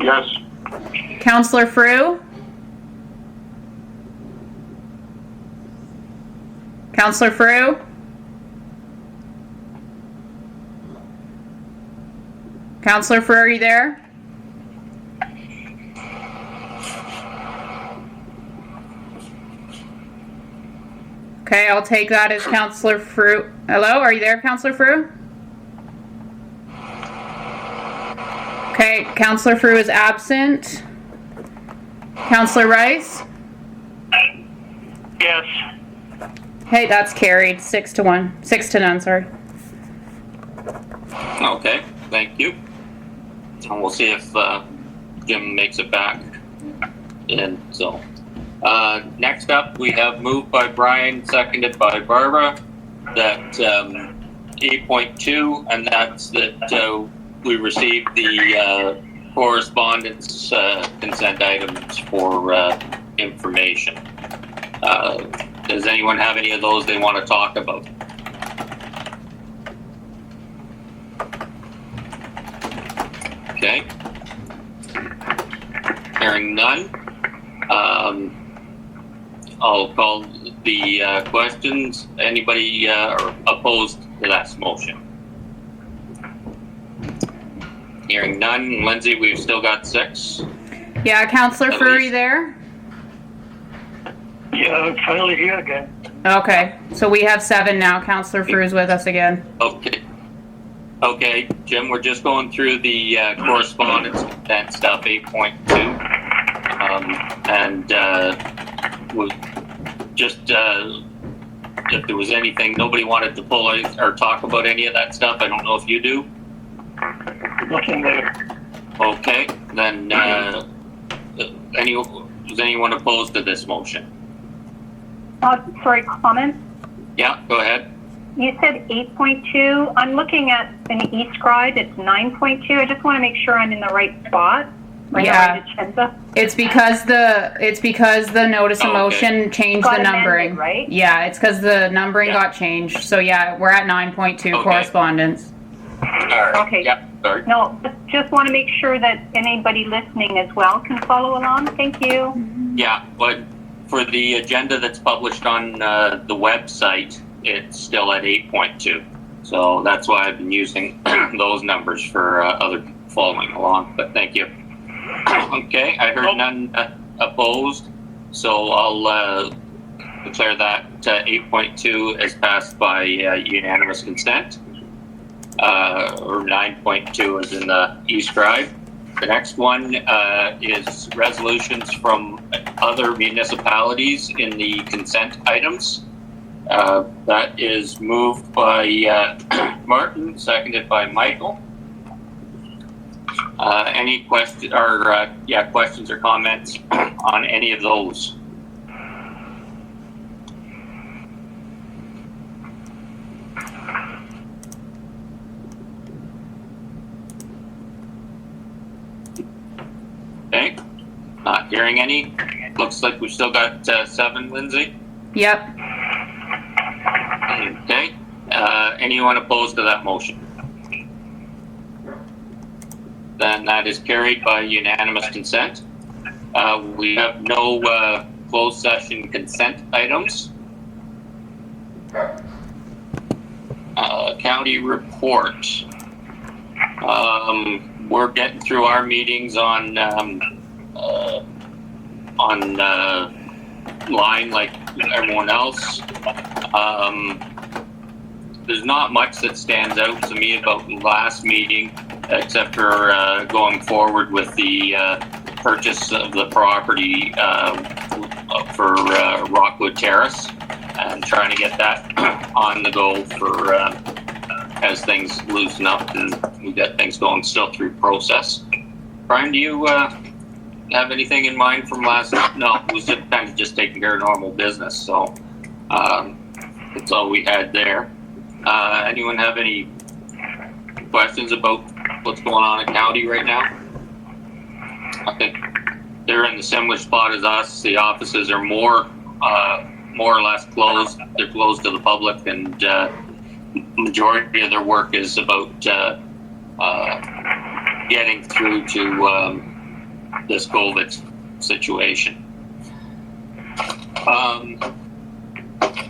Yes. Councillor Frew? Councillor Frew? Councillor Frew, are you there? Okay, I'll take that as Councillor Frew. Hello, are you there, Councillor Frew? Okay, Councillor Frew is absent. Councillor Rice? Yes. Hey, that's carried, 6 to none, sorry. Okay, thank you. And we'll see if Jim makes it back. And so, next up, we have moved by Brian, seconded by Barbara, that 8.2, and that's that we received the correspondence consent items for information. Does anyone have any of those they want to talk about? Okay. Hearing none. I'll call the questions. Anybody opposed to that motion? Hearing none. Lindsay, we've still got 6. Yeah, Councillor Frew, are you there? Yeah, I'm finally here again. Okay, so we have 7 now. Councillor Frew is with us again. Okay, Jim, we're just going through the correspondence and stuff, 8.2. We'll just, if there was anything, nobody wanted to pull or talk about any of that stuff. I don't know if you do. Nothing there. Okay, then, is anyone opposed to this motion? Sorry, comment? Yeah, go ahead. You said 8.2. I'm looking at an e-scribe. It's 9.2. I just want to make sure I'm in the right spot. Yeah. Agenda. It's because the notice of motion changed Got the numbering. amended, right? Yeah, it's because the numbering got changed. So yeah, we're at 9.2 correspondence. All right. Okay. Yeah, sorry. No, just want to make sure that anybody listening as well can follow along. Thank you. Yeah, but for the agenda that's published on the website, it's still at 8.2. So that's why I've been using those numbers for other people following along, but thank you. Okay, I heard none opposed, so I'll declare that 8.2 is passed by unanimous consent, or 9.2 is in the e-scribe. The next one is resolutions from other municipalities in the consent items. That is moved by Martin, seconded by Michael. Any questions or comments on any of those? Okay, not hearing any. Looks like we've still got 7, Lindsay. Yep. Okay, anyone opposed to that motion? Then that is carried by unanimous consent. We have no closed session consent items. County report. We're getting through our meetings on line like everyone else. There's not much that stands out to me about the last meeting, except for going forward with the purchase of the property for Rockwood Terrace, and trying to get that on the go for as things loosen up and we get things going still through process. Brian, do you have anything in mind from last? No, it was just kind of just taking care of normal business. So that's all we had there. Anyone have any questions about what's going on in county right now? I think they're in the similar spot as us. The offices are more or less closed. They're closed to the public, and majority of their work is about getting through to this COVID situation.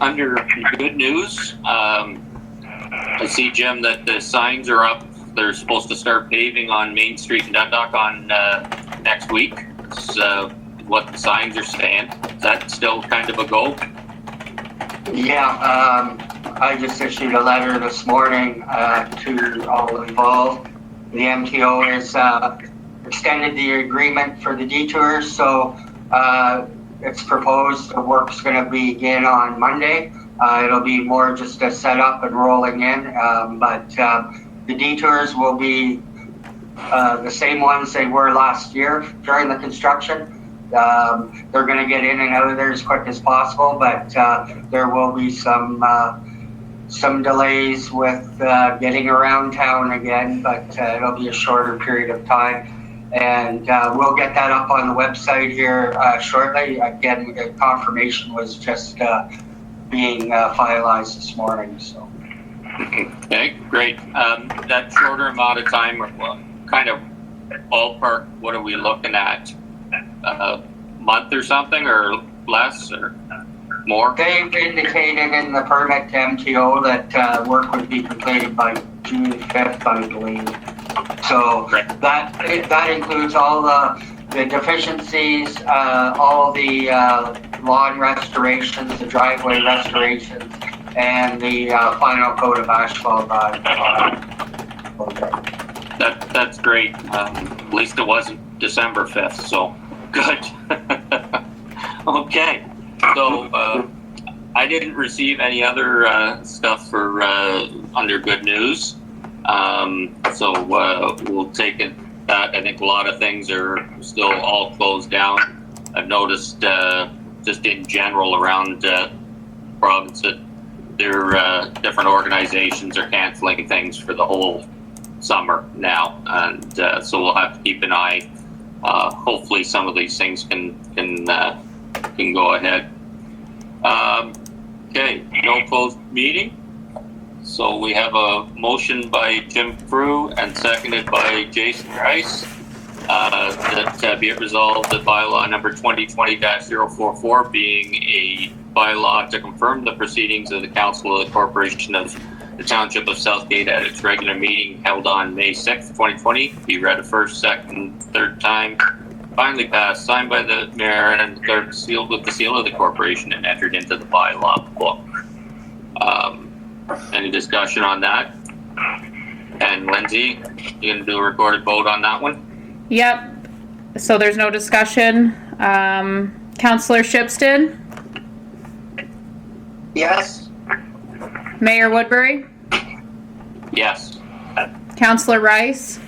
Under good news, I see, Jim, that the signs are up. They're supposed to start paving on Main Street in Dundalk on next week. So what the signs are saying. Is that still kind of a go? Yeah, I just issued a letter this morning to all involved. The MTO has extended the agreement for the detours, so it's proposed the work's going to begin on Monday. It'll be more just a setup and rolling in, but the detours will be the same ones they were last year during the construction. They're going to get in and out of there as quick as possible, but there will be some delays with getting around town again, but it'll be a shorter period of time. And we'll get that up on the website here shortly. Again, the confirmation was just being finalized this morning. So. Okay, great. That shorter amount of time, kind of ballpark, what are we looking at? A month or something, or less, or more? They've indicated in the permit to MTO that work would be completed by June 5th, I believe. So that includes all the deficiencies, all the lawn restorations, the driveway restorations, and the final coat of asphalt. That's great. At least it wasn't December 5th, so good. Okay, so I didn't receive any other stuff for under good news. So we'll take it that I think a lot of things are still all closed down. I've noticed just in general around the province that their different organizations are canceling things for the whole summer now, and so we'll have to keep an eye. Hopefully some of these things can go ahead. Okay, no closed meeting. So we have a motion by Jim Frew and seconded by Jason Rice that be it resolved that bylaw number 2020-044 being a bylaw to confirm the proceedings of the Council of the Corporation of the Township of Southgate at its regular meeting held on May 6th, 2020, be read a first, second, third time, finally passed, signed by the mayor and clerk, sealed with the seal of the corporation, and entered into the bylaw book. Any discussion on that? And Lindsay, you gonna do a recorded vote on that one? Yep. So there's no discussion. Councillor Shipstead? Yes. Mayor Woodbury? Yes. Councillor Rice?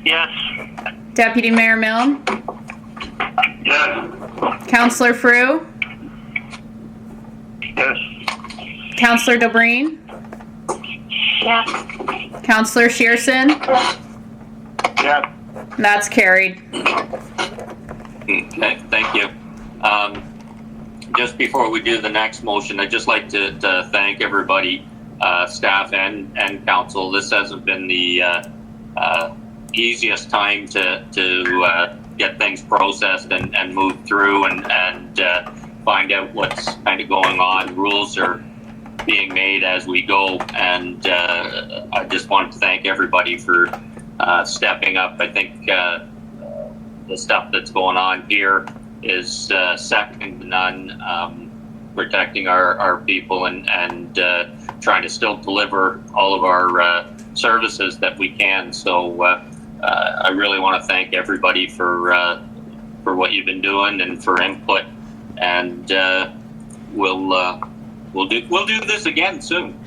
Yes. Deputy Mayor Milne? Yes. Councillor Frew? Yes. Councillor Dobreen? Yes. Councillor Shearson? Yes. That's carried. Okay, thank you. Just before we do the next motion, I'd just like to thank everybody, staff and council. This hasn't been the easiest time to get things processed and move through and find out what's kind of going on. Rules are being made as we go, and I just wanted to thank everybody for stepping up. I think the stuff that's going on here is second to none. Protecting our people and trying to still deliver all of our services that we can. So I really want to thank everybody for what you've been doing and for input. And we'll do this again soon.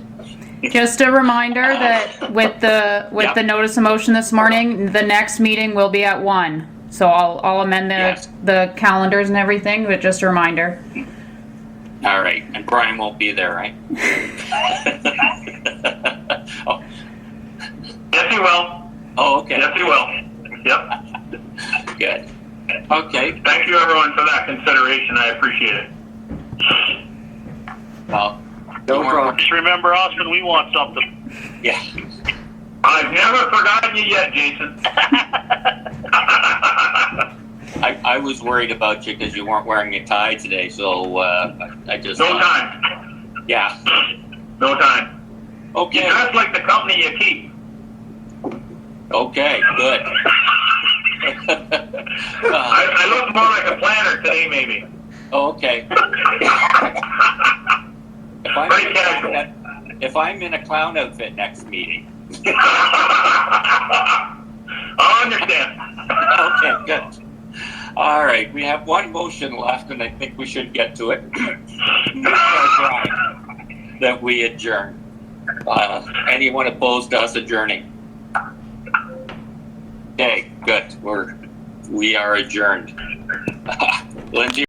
Just a reminder that with the notice of motion this morning, the next meeting will be at 1. So I'll amend the calendars and everything, but just a reminder. All right, and Brian won't be there, right? Oh. Yes, he will. Oh, okay. Yes, he will. Yep. Good. Okay. Thank you, everyone, for that consideration. I appreciate it. Well, No problem. Just remember us when we want something. yeah. I've never forgotten you yet, Jason. I was worried about you because you weren't wearing a tie today, so I just No time. Yeah. No time. You Okay. dress like the company you keep. Okay. Good. I look more like a planner today, maybe. Okay. Very casual. If I'm in a clown outfit next meeting. I'll understand. Okay, good. All right, we have one motion left, and I think we should get to it. That we adjourn. Anyone opposed to us adjourning? Okay, good. We are adjourned. Lindsay?